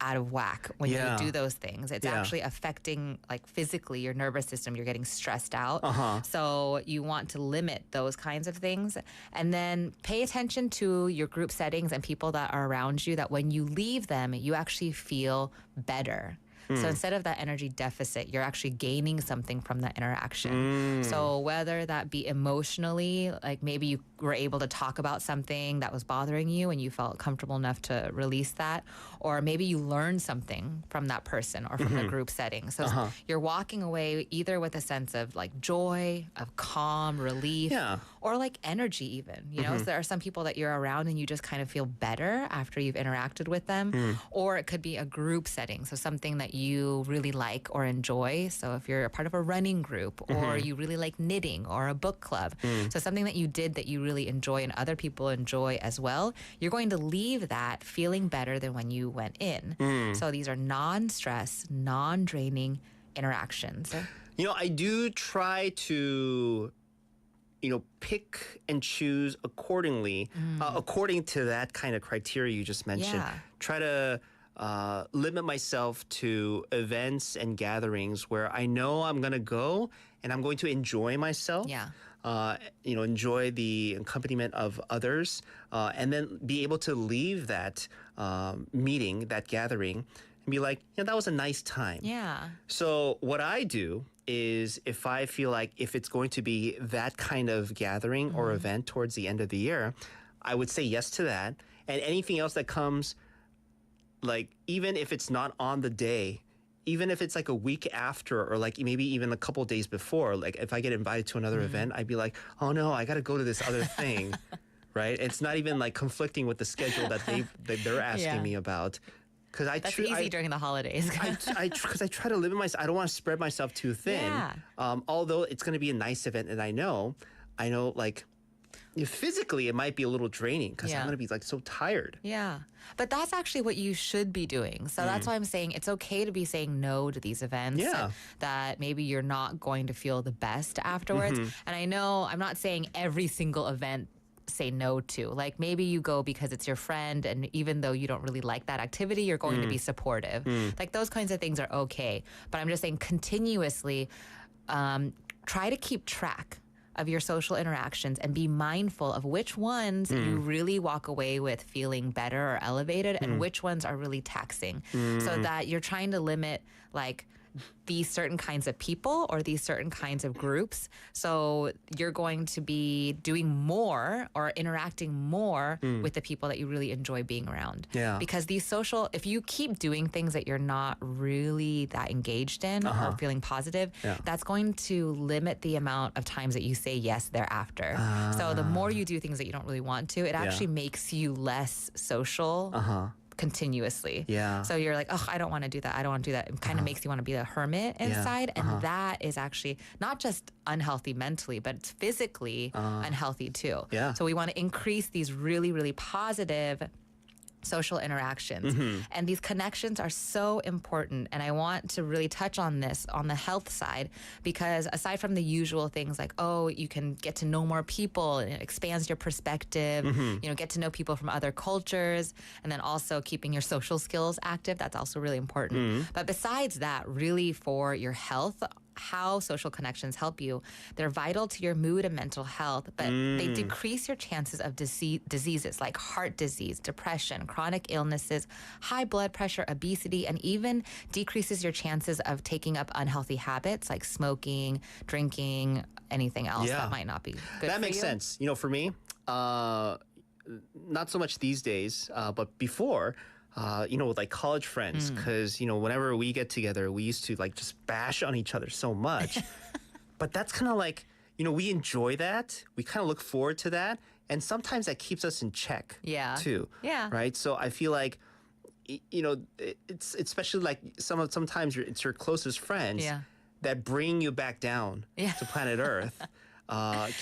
out of whack when you do those things. It's actually affecting physically your nervous system. You're getting stressed out. So you want to limit those kinds of things, and then pay attention to your group settings and people that are around you, that when you leave them, you actually feel better. So instead of that energy deficit, you're actually gaining something from that interaction. So whether that be emotionally, maybe you were able to talk about something that was bothering you and you felt comfortable enough to release that, or maybe you learned something from that person or from the group setting. So you're walking away either with a sense of joy, of calm, relief, or energy even. So there are some people that you're around and you just kind of feel better after you've interacted with them. Or it could be a group setting. So something that you really like or enjoy. So if you're a part of a running group, or you really like knitting or a book club, so something that you did that you really enjoy and other people enjoy as well, you're going to leave that feeling better than when you went in. So these are non-stress, non-draining interactions. I do try to pick and choose accordingly, according to that kind of criteria you just mentioned. Yeah. Try to limit myself to events and gatherings where I know I'm going to go and I'm going to enjoy myself. Yeah. Enjoy the accompaniment of others, and then be able to leave that meeting, that gathering, and be like, that was a nice time. Yeah. So what I do is, if I feel like if it's going to be that kind of gathering or event towards the end of the year, I would say yes to that. And anything else that comes, even if it's not on the day, even if it's a week after, or maybe even a couple days before, if I get invited to another event, I'd be like, oh no, I got to go to this other thing, right? It's not even conflicting with the schedule that they're asking me about. Because That's easy during the holidays. Because I try to limit myself. I don't want to spread myself too thin. Yeah. Although it's going to be a nice event, and I know, physically it might be a little draining because I'm going to be so tired. Yeah. But that's actually what you should be doing. So that's why I'm saying it's okay to be saying no to these events that maybe you're not going to feel the best afterwards. And I know I'm not saying every single event say no to. Maybe you go because it's your friend, and even though you don't really like that activity, you're going to be supportive. Those kinds of things are okay. But I'm just saying continuously try to keep track of your social interactions and be mindful of which ones you really walk away with feeling better or elevated and which ones are really taxing, so that you're trying to limit like these certain kinds of people or these certain kinds of groups. So you're going to be doing more or interacting more with the people that you really enjoy being around. Yeah. Because these social, if you keep doing things that you're not really that engaged in or feeling positive, that's going to limit the amount of times that you say yes thereafter. So the more you do things that you don't really want to, it actually makes you less social. Continuously. Yeah. So you're like, oh, I don't want to do that. I don't want to do that. It kind of makes you want to be a hermit inside. And that is actually not just unhealthy mentally, but it's physically unhealthy too. Yeah. So we want to increase these really, really positive social interactions. And these connections are so important. And I want to really touch on this on the health side, because aside from the usual things like, oh, you can get to know more people and it expands your perspective, you know, get to know people from other cultures, and then also keeping your social skills active. That's also really important. But besides that, really for your health, how social connections help you, they're vital to your mood and mental health, but they decrease your chances of diseases like heart disease, depression, chronic illnesses, high blood pressure, obesity, and even decreases your chances of taking up unhealthy habits like smoking, drinking, anything else that might not be good That for makes you. sense. You know, for me, not so much these days, but before, you know, with like college friends, because, you know, whenever we get together, we used to like just bash on each other so much. But that's kind of like, you know, we enjoy that. We kind of look forward to that. And sometimes that keeps us in check too. Yeah. Right. So I feel like, you know, it's especially like sometimes it's your closest friends that bring you back down to planet Earth.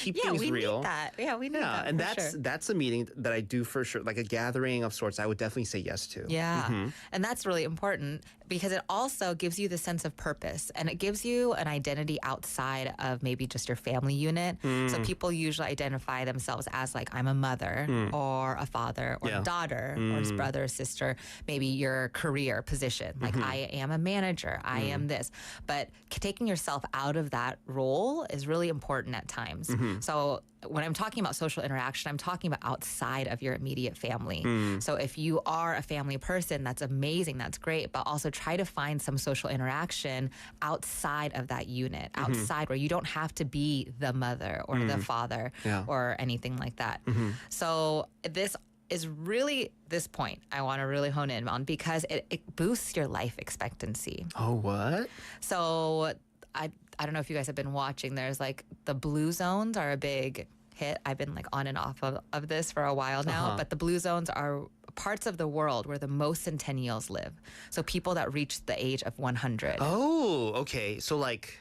Keep things we real. need that. Yeah, we need that. And for sure. that's a meeting that I do for sure, like a gathering of sorts. I would definitely say yes to. Yeah. And that's really important because it also gives you the sense of purpose, and it gives you an identity outside of maybe just your family unit. So people usually identify themselves as like, I'm a mother or a father or a daughter or his brother or sister, maybe your career position. Like I am a manager, I am this. But taking yourself out of that role is really important at times. So when I'm talking about social interaction, I'm talking about outside of your immediate family. So if you are a family person, that's amazing, that's great, but also try to find some social interaction outside of that unit, outside where you don't have to be the mother or the father or anything like that. So this is really this point I want to really hone in on, because it boosts your life expectancy. Oh, what? So I don't know if you guys have been watching. There's like the blue zones are a big hit. I've been like on and off of this for a while now, but the blue zones are parts of the world where the most centennials live. So people that reach the age of 100. Oh, okay. So like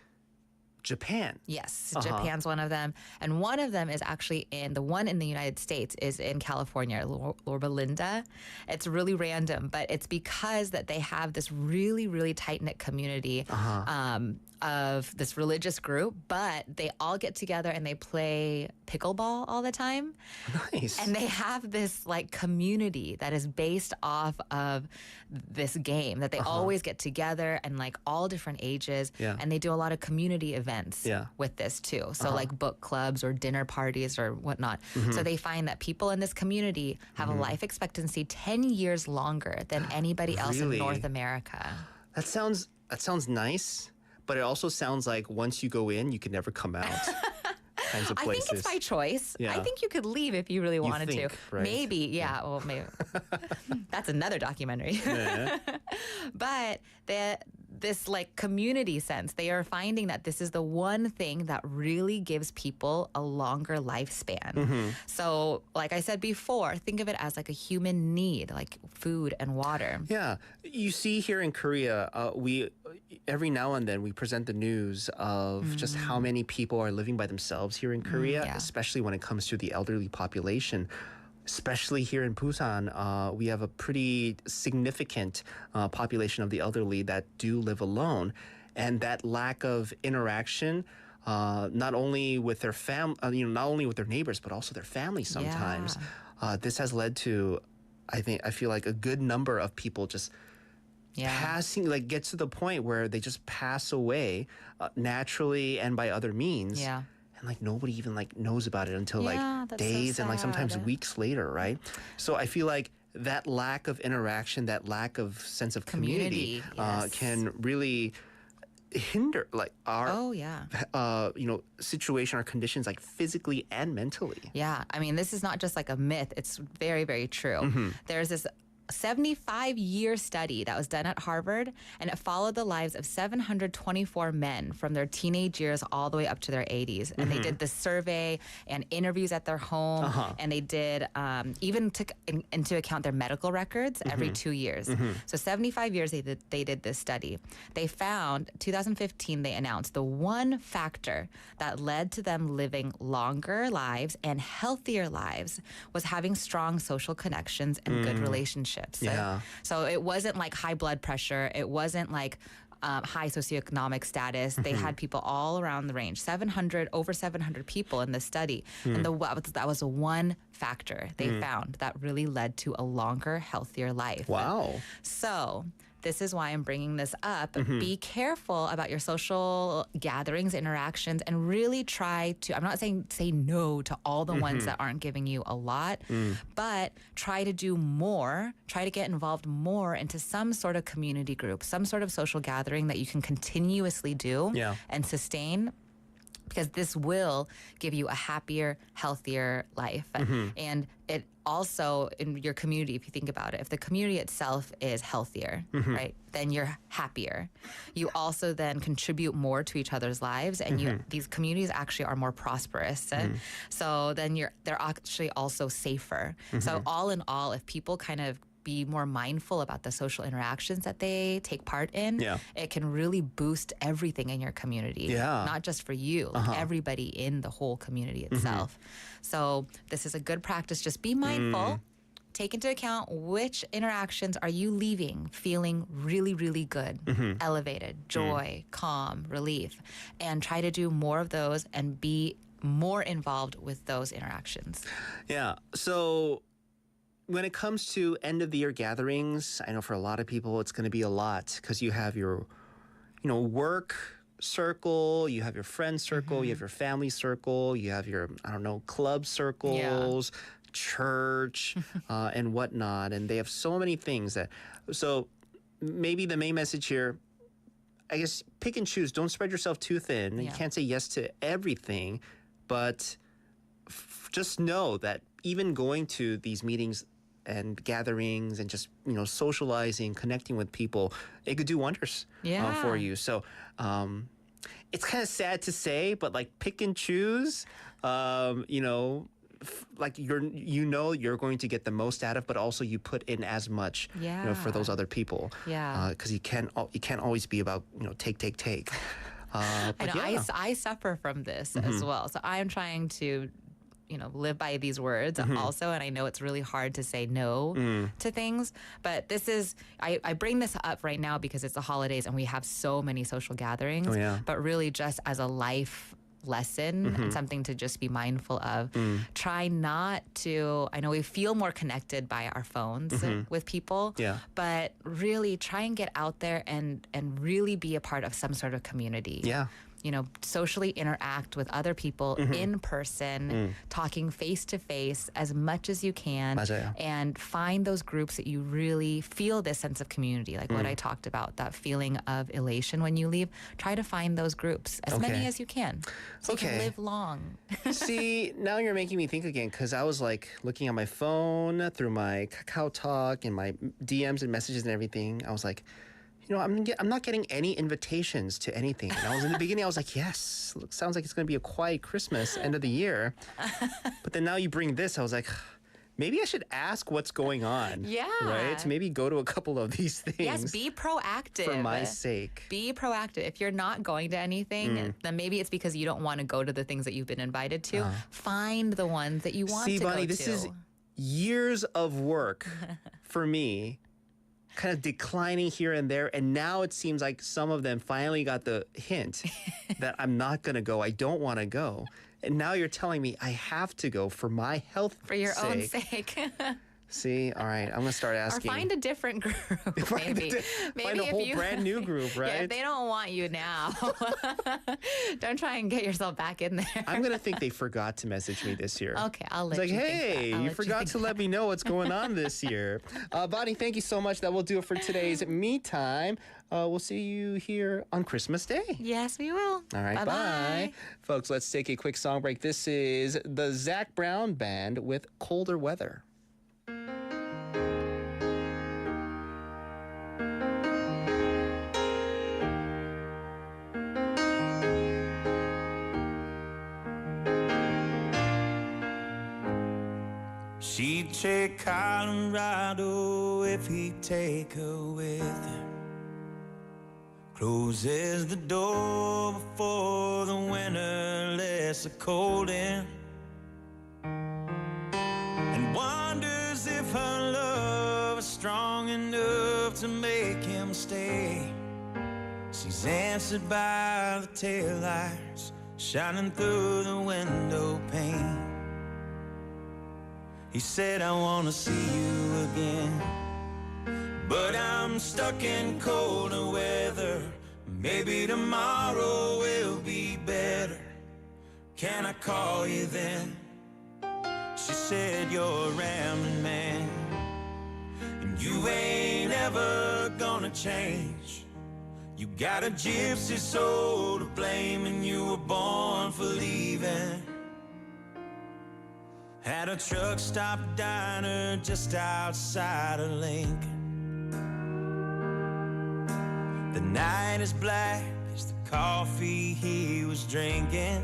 Japan. Yes, Japan's one of them. And one of them is actually the one in the United States is in California, Lorba Linda. It's really random, but it's because that they have this really, really tight-knit community of this religious group, but they all get together and they play pickleball all the time. Nice. And they have this like community that is based off of this game that they always get together, and like all different ages. And they do a lot of community events with this too. So like book clubs or dinner parties or whatnot. So they find that people in this community have a life expectancy 10 years longer than anybody else in North America. That sounds nice, but it also sounds like once you go in, you can never come out. Kinds of I places. think it's by choice. Yeah. I think you could leave if you really wanted think, to. right? Maybe, well, maybe. That's another documentary. But this like community sense, they are finding that this is the one thing that really gives people a longer lifespan. So like I said before, think of it as like a human need, like food and water. Yeah. You see here in Korea, we every now and then we present the news of just how many people are living by themselves here in Korea, especially when it comes to the elderly population. Especially here in Busan, we have a pretty significant population of the elderly that do live alone. And that lack of interaction, not only with their not only with their neighbors, but also their family sometimes. This has led to, I feel like a good number of people just passing, like get to the point where they just pass away naturally and by other means. and like nobody even like knows about it until like Yeah, that's so days and like sometimes sad. weeks later, right? So I feel like that lack of interaction, that lack of sense of community, Community, yes. can really hinder like our Oh, yeah. situation or conditions, like physically and mentally. Yeah, I mean, this is not just like a myth. It's very, very true. There's this 75-year study that was done at Harvard, and it followed the lives of 724 men from their teenage years all the way up to their 80s. And they did this survey and interviews at their home, and they did even took into account their medical records every 2 years. So 75 years they did this study. They found, 2015, they announced the one factor that led to them living longer lives and healthier lives was having strong social connections and good relationships. Yeah. So it wasn't like high blood pressure. It wasn't like high socioeconomic status. They had people all around the range, over 700 people in this study. And that was the one factor they found that really led to a longer, healthier life. Wow. So this is why I'm bringing this up. Be careful about your social gatherings, interactions, and really try to, I'm not saying say no to all the ones that aren't giving you a lot, but try to do more, try to get involved more into some sort of community group, some sort of social gathering that you can continuously do and sustain. Because this will give you a happier, healthier life. And it also, in your community, if you think about it, if the community itself is healthier, right, then you're happier. You also then contribute more to each other's lives, and these communities actually are more prosperous. So then they're actually also safer. So all in all, if people kind of be more mindful about the social interactions that they take part in, it can really boost everything in your community. Not just for you, like everybody in the whole community itself. So this is a good practice. Just be mindful. Take into account which interactions are you leaving feeling really, really good, elevated, joy, calm, relief, and try to do more of those and be more involved with those interactions. Yeah. So when it comes to end of the year gatherings, I know for a lot of people it's going to be a lot because you have your, work circle, you have your friend circle, you have your family circle, you have your, club circles, church, and whatnot. And they have so many things so maybe the main message here, I guess, pick and choose. Don't spread yourself too thin. You can't say yes to everything, but just know that even going to these meetings and gatherings and just socializing, connecting with people, it could do wonders for you. So it's kind of sad to say, but like pick and choose. Like you're going to get the most out of, but also you put in as much for those other people. Because you can't always be about take. I know I suffer from this as well. So I'm trying to live by these words also. And I know it's really hard to say no to things. But this is, I bring this up right now because it's the holidays and we have so many social gatherings. But really just as a life lesson and something to just be mindful of. Try not to, I know we feel more connected by our phones with people, but really try and get out there and really be a part of some sort of community. Socially interact with other people in person, talking face to face as much as you can, and find those groups that you really feel this sense of community, like what I talked about, that feeling of elation when you leave. Try to find those groups, as many as you can, so you can live long. See, now you're making me think again, because I was like looking at my phone through my Kakao Talk and my DMs and messages and everything. I was like, I'm not getting any invitations to anything. And I was in the beginning, I was like, yes, sounds like it's going to be a quiet Christmas, end of the year. But then now you bring this, I was like, maybe I should ask what's going on. Right? To maybe go to a couple of these things. Yes, be proactive. For my sake. Be proactive. If you're not going to anything, then maybe it's because you don't want to go to the things that you've been invited to. Find the ones that you want to Bunny, go to. this is years of work for me, kind of declining here and there, and now it seems like some of them finally got the hint that I'm not going to go, I don't want to go, and now you're telling me I have to go for my health for your sake. own sake. See, all right, I'm gonna start Or asking. find a different group. Maybe. Find a if whole you- brand new group, right? Yeah, if they don't want you now, don't try and get yourself back in there. I'm gonna think they forgot to message me this year. Okay, I'll It's let like, you think that. hey, I'll you let forgot think to let me know what's going on this year. Bonnie, thank you so much. That will do it for today's Me Time. We'll see you here on Christmas Day. Yes, we will. All right, Bye-bye. bye. Folks, let's take a quick song break. This is the Zac Brown Band with Colder Weather. She'd take Colorado if he'd take her with him. Closes the door before the winter lets the cold in, and wonders if her love is strong enough to make him stay. She's answered by the taillights shining through the window pane. He said, I wanna see you again, but I'm stuck in colder weather. Maybe tomorrow will be better. Can I call you then? She said, you're a rambling man, and you ain't ever gonna change. You got a gypsy soul to blame, and you were born for leaving. At a truck stop diner just outside of Lincoln. The night is black as the coffee he was drinking,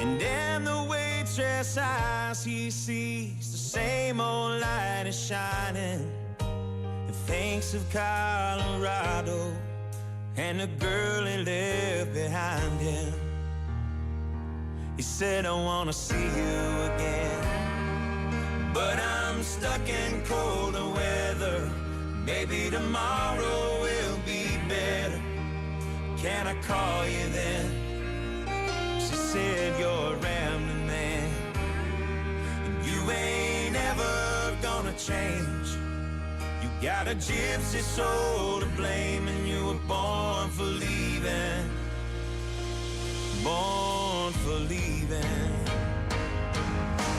and in the waitress eyes he sees the same old light is shining, and thinks of Colorado and the girl he left behind him. He said, I wanna see you again, but I'm stuck in colder weather. Maybe tomorrow will be better. Can I call you then? She said, you're a rambling man, and you ain't ever gonna change. You got a gypsy soul to blame, and you were born for leaving. Born for leaving.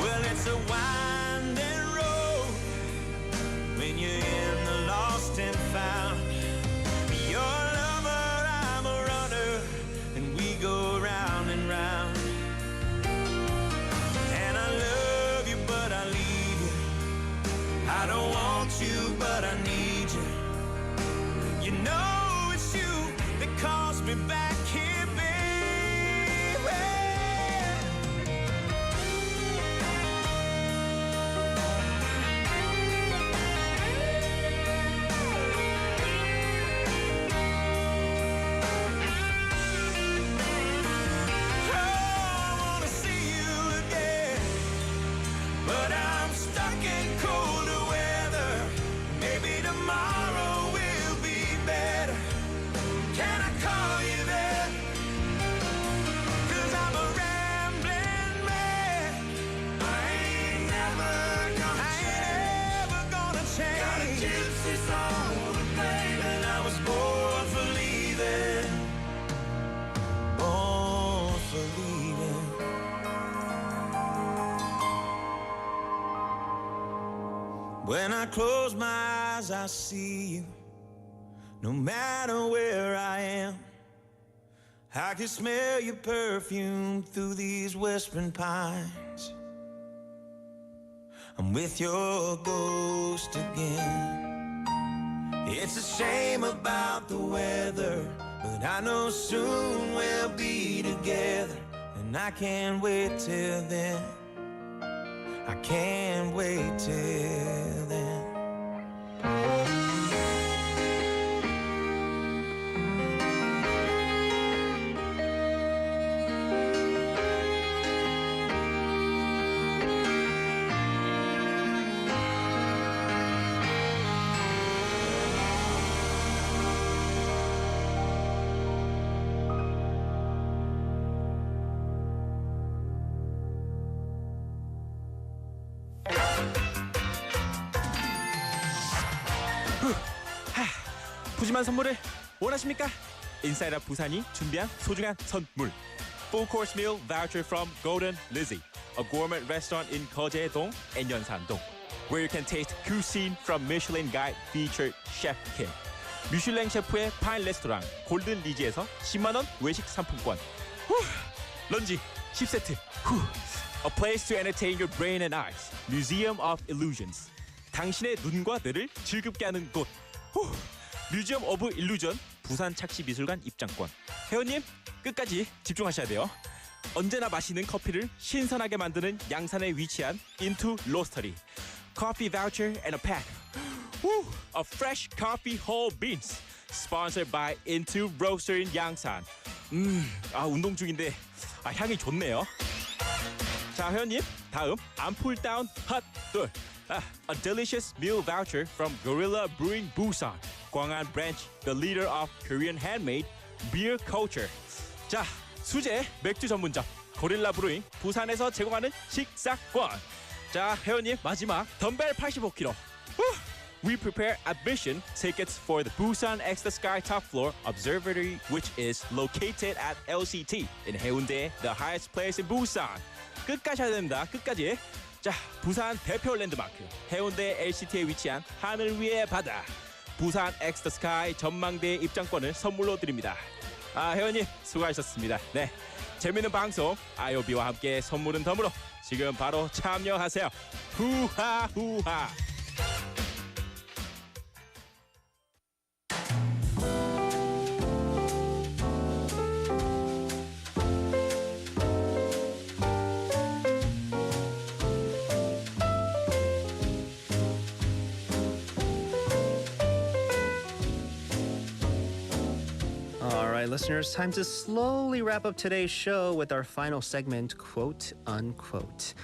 Well, it's a winding road when you're in the lost and found. You're a lover, I'm a runner, and we go round and round. And I love you, but I leave you. I don't want you, but I need you. You know it's you that calls me back here, baby. When I close my eyes, I see you. No matter where I am, I can smell your perfume through these whispering pines. I'm with your ghost again. It's a shame about the weather, but I know soon we'll be together, and I can't wait till then. I can't wait till then. 푸짐한 선물을 원하십니까? 인사이드 부산이 준비한 소중한 선물. Full course meal voucher from Golden Lizzie, a gourmet restaurant in 거제동 and 연산동, where you can taste cuisine from Michelin Guide featured chef Kim. 미슐랭 셰프의 파인 레스토랑 골든 리지에서 10만 원 외식 상품권. 런지 10세트. A place to entertain your brain and eyes. Museum of Illusions. 당신의 눈과 뇌를 즐겁게 하는 곳. 뮤지엄 오브 일루전 부산 착시미술관 입장권. 회원님 끝까지 집중하셔야 돼요. 언제나 마시는 커피를 신선하게 만드는 양산에 위치한 Into Roastery. Coffee voucher and a pack. A fresh coffee whole beans. Sponsored by Into Roastery in 양산. 운동 중인데 향이 좋네요. 자, 회원님 다음 암풀 다운 핫돌. A delicious meal voucher from Gorilla Brewing Busan, 광안 branch, the leader of Korean handmade beer culture. 자, 수제 맥주 전문점 고릴라 브루잉 부산에서 제공하는 식사권. 자, 회원님 마지막 덤벨 85kg. We prepare admission tickets for the Busan X the Sky Top Floor Observatory, which is located at LCT in Haeundae, the highest place in Busan. 끝까지 해야 됩니다. 끝까지. 자, 부산 대표 랜드마크 해운대 LCT에 위치한 하늘 위의 바다 부산 X the Sky 전망대 입장권을 선물로 드립니다. 회원님 수고하셨습니다. 네, 재밌는 방송 IOB와 함께 선물은 덤으로 지금 바로 참여하세요. 후하 후하. Listeners, time to slowly wrap up today's show with our final segment, quote unquote.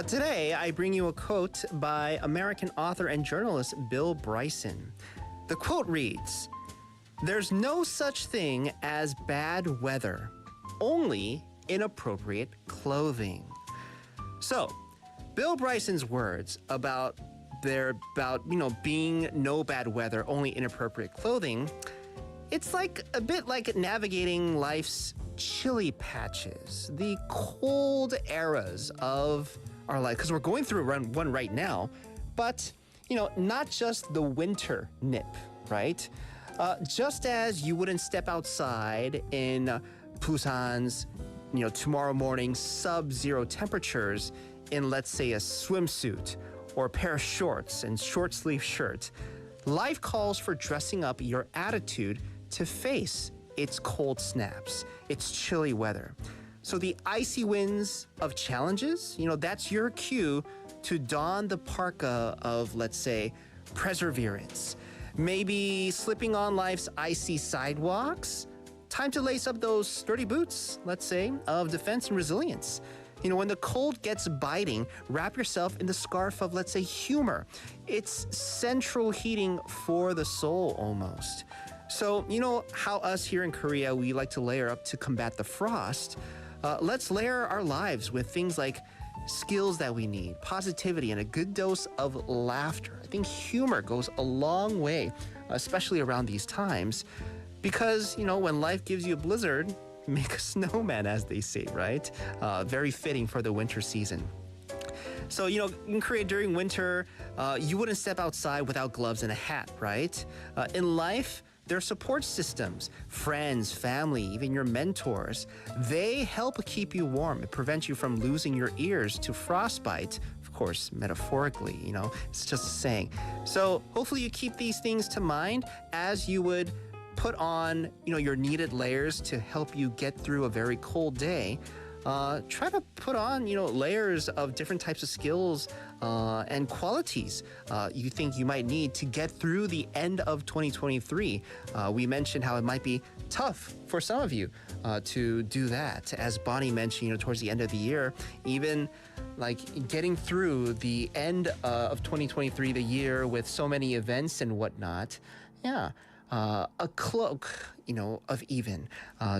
Today, I bring you a quote by American author and journalist Bill Bryson. The quote reads, "There's no such thing as bad weather, only inappropriate clothing." So, Bill Bryson's words about being no bad weather, only inappropriate clothing. It's like a bit like navigating life's chilly patches, the cold eras of our life, because we're going through one right now, but, not just the winter nip, right? Just as you wouldn't step outside in Busan's, tomorrow morning sub-zero temperatures in, let's say, a swimsuit or a pair of shorts and short sleeve shirt, life calls for dressing up your attitude to face its cold snaps, its chilly weather. So the icy winds of challenges, that's your cue to don the parka of, let's say, perseverance. Maybe slipping on life's icy sidewalks. Time to lace up those sturdy boots, let's say, of defense and resilience. When the cold gets biting, wrap yourself in the scarf of, let's say, humor. It's central heating for the soul almost. So, how us here in Korea, we like to layer up to combat the frost. Let's layer our lives with things like skills that we need, positivity, and a good dose of laughter. I think humor goes a long way, especially around these times, because, when life gives you a blizzard, make a snowman, as they say, right? Very fitting for the winter season. So, in Korea during winter, you wouldn't step outside without gloves and a hat, right? In life, there are support systems, friends, family, even your mentors. They help keep you warm and prevent you from losing your ears to frostbite. Of course, metaphorically, it's just a saying. So hopefully you keep these things to mind as you would put on, your needed layers to help you get through a very cold day. Try to put on, layers of different types of skills and qualities you think you might need to get through the end of 2023. We mentioned how it might be tough for some of you to do that. As Bonnie mentioned, towards the end of the year, even like getting through the end of 2023, the year with so many events and whatnot. Yeah, a cloak, of even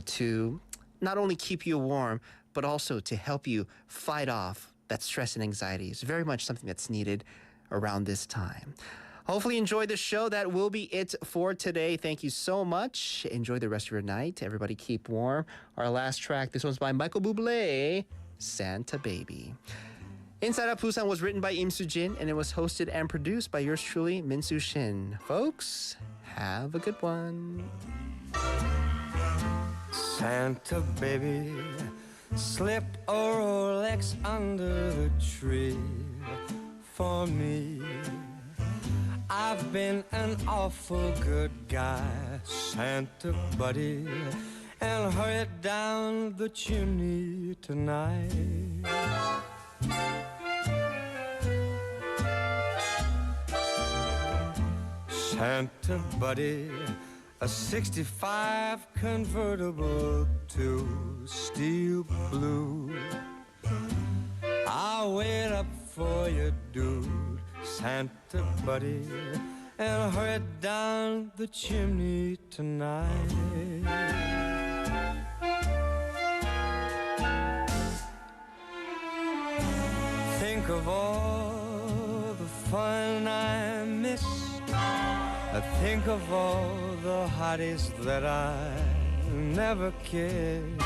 to not only keep you warm, but also to help you fight off that stress and anxiety is very much something that's needed around this time. Hopefully you enjoyed the show. That will be it for today. Thank you so much. Enjoy the rest of your night. Everybody keep warm. Our last track, this one's by Michael Bublé, Santa Baby. Inside Out Busan was written by Im Soo-jin and it was hosted and produced by yours truly, Min Soo-shin. Folks, have a good one. Santa baby, slip a Rolex under the tree for me. I've been an awful good guy, Santa buddy, and hurry down the chimney tonight. Santa buddy, a 65 convertible to steel blue. I'll wait up for you, dude, Santa buddy, and hurry down the chimney tonight. Think of all the fun I missed. I think of all the hotties that I never kissed.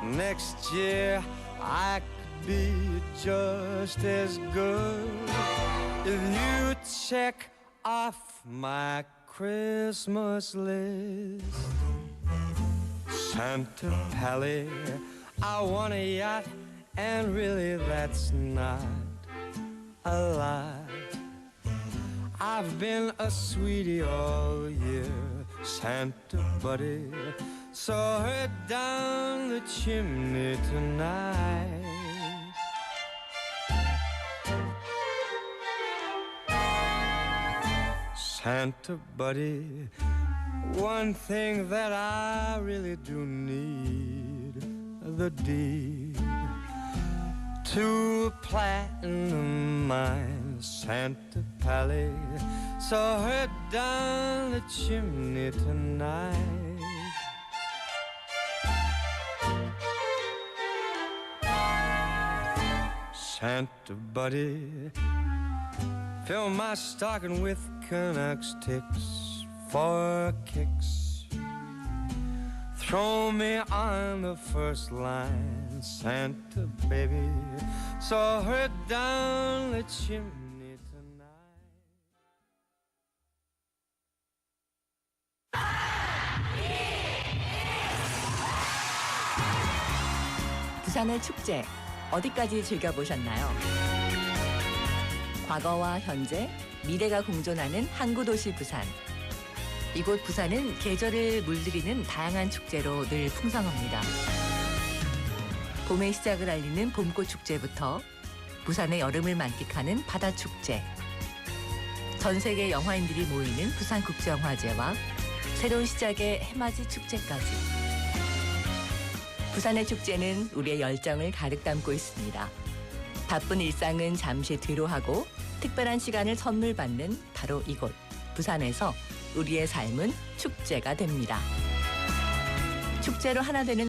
Next year I could be just as good if you check off my Christmas list. Santa Pally, I want a yacht, and really that's not a lot. I've been a sweetie all year, Santa buddy, so hurry down the chimney tonight. Santa buddy, one thing that I really do need, the deed to a platinum mine, Santa Pally, so hurry down the chimney tonight. Santa buddy, fill my stocking with Canucks ticks for kicks. Throw me on the first line, Santa baby, so hurry down the chimney tonight. 부산의 축제 어디까지 즐겨보셨나요? 과거와 현재, 미래가 공존하는 항구 도시 부산. 이곳 부산은 계절을 물들이는 다양한 축제로 늘 풍성합니다. 봄의 시작을 알리는 봄꽃 축제부터 부산의 여름을 만끽하는 바다 축제, 전 세계 영화인들이 모이는 부산국제영화제와 새로운 시작의 해맞이 축제까지. 부산의 축제는 우리의 열정을 가득 담고 있습니다. 바쁜 일상은 잠시 뒤로 하고 특별한 시간을 선물 받는 바로 이곳 부산에서 우리의 삶은 축제가 됩니다. 축제로 하나 되는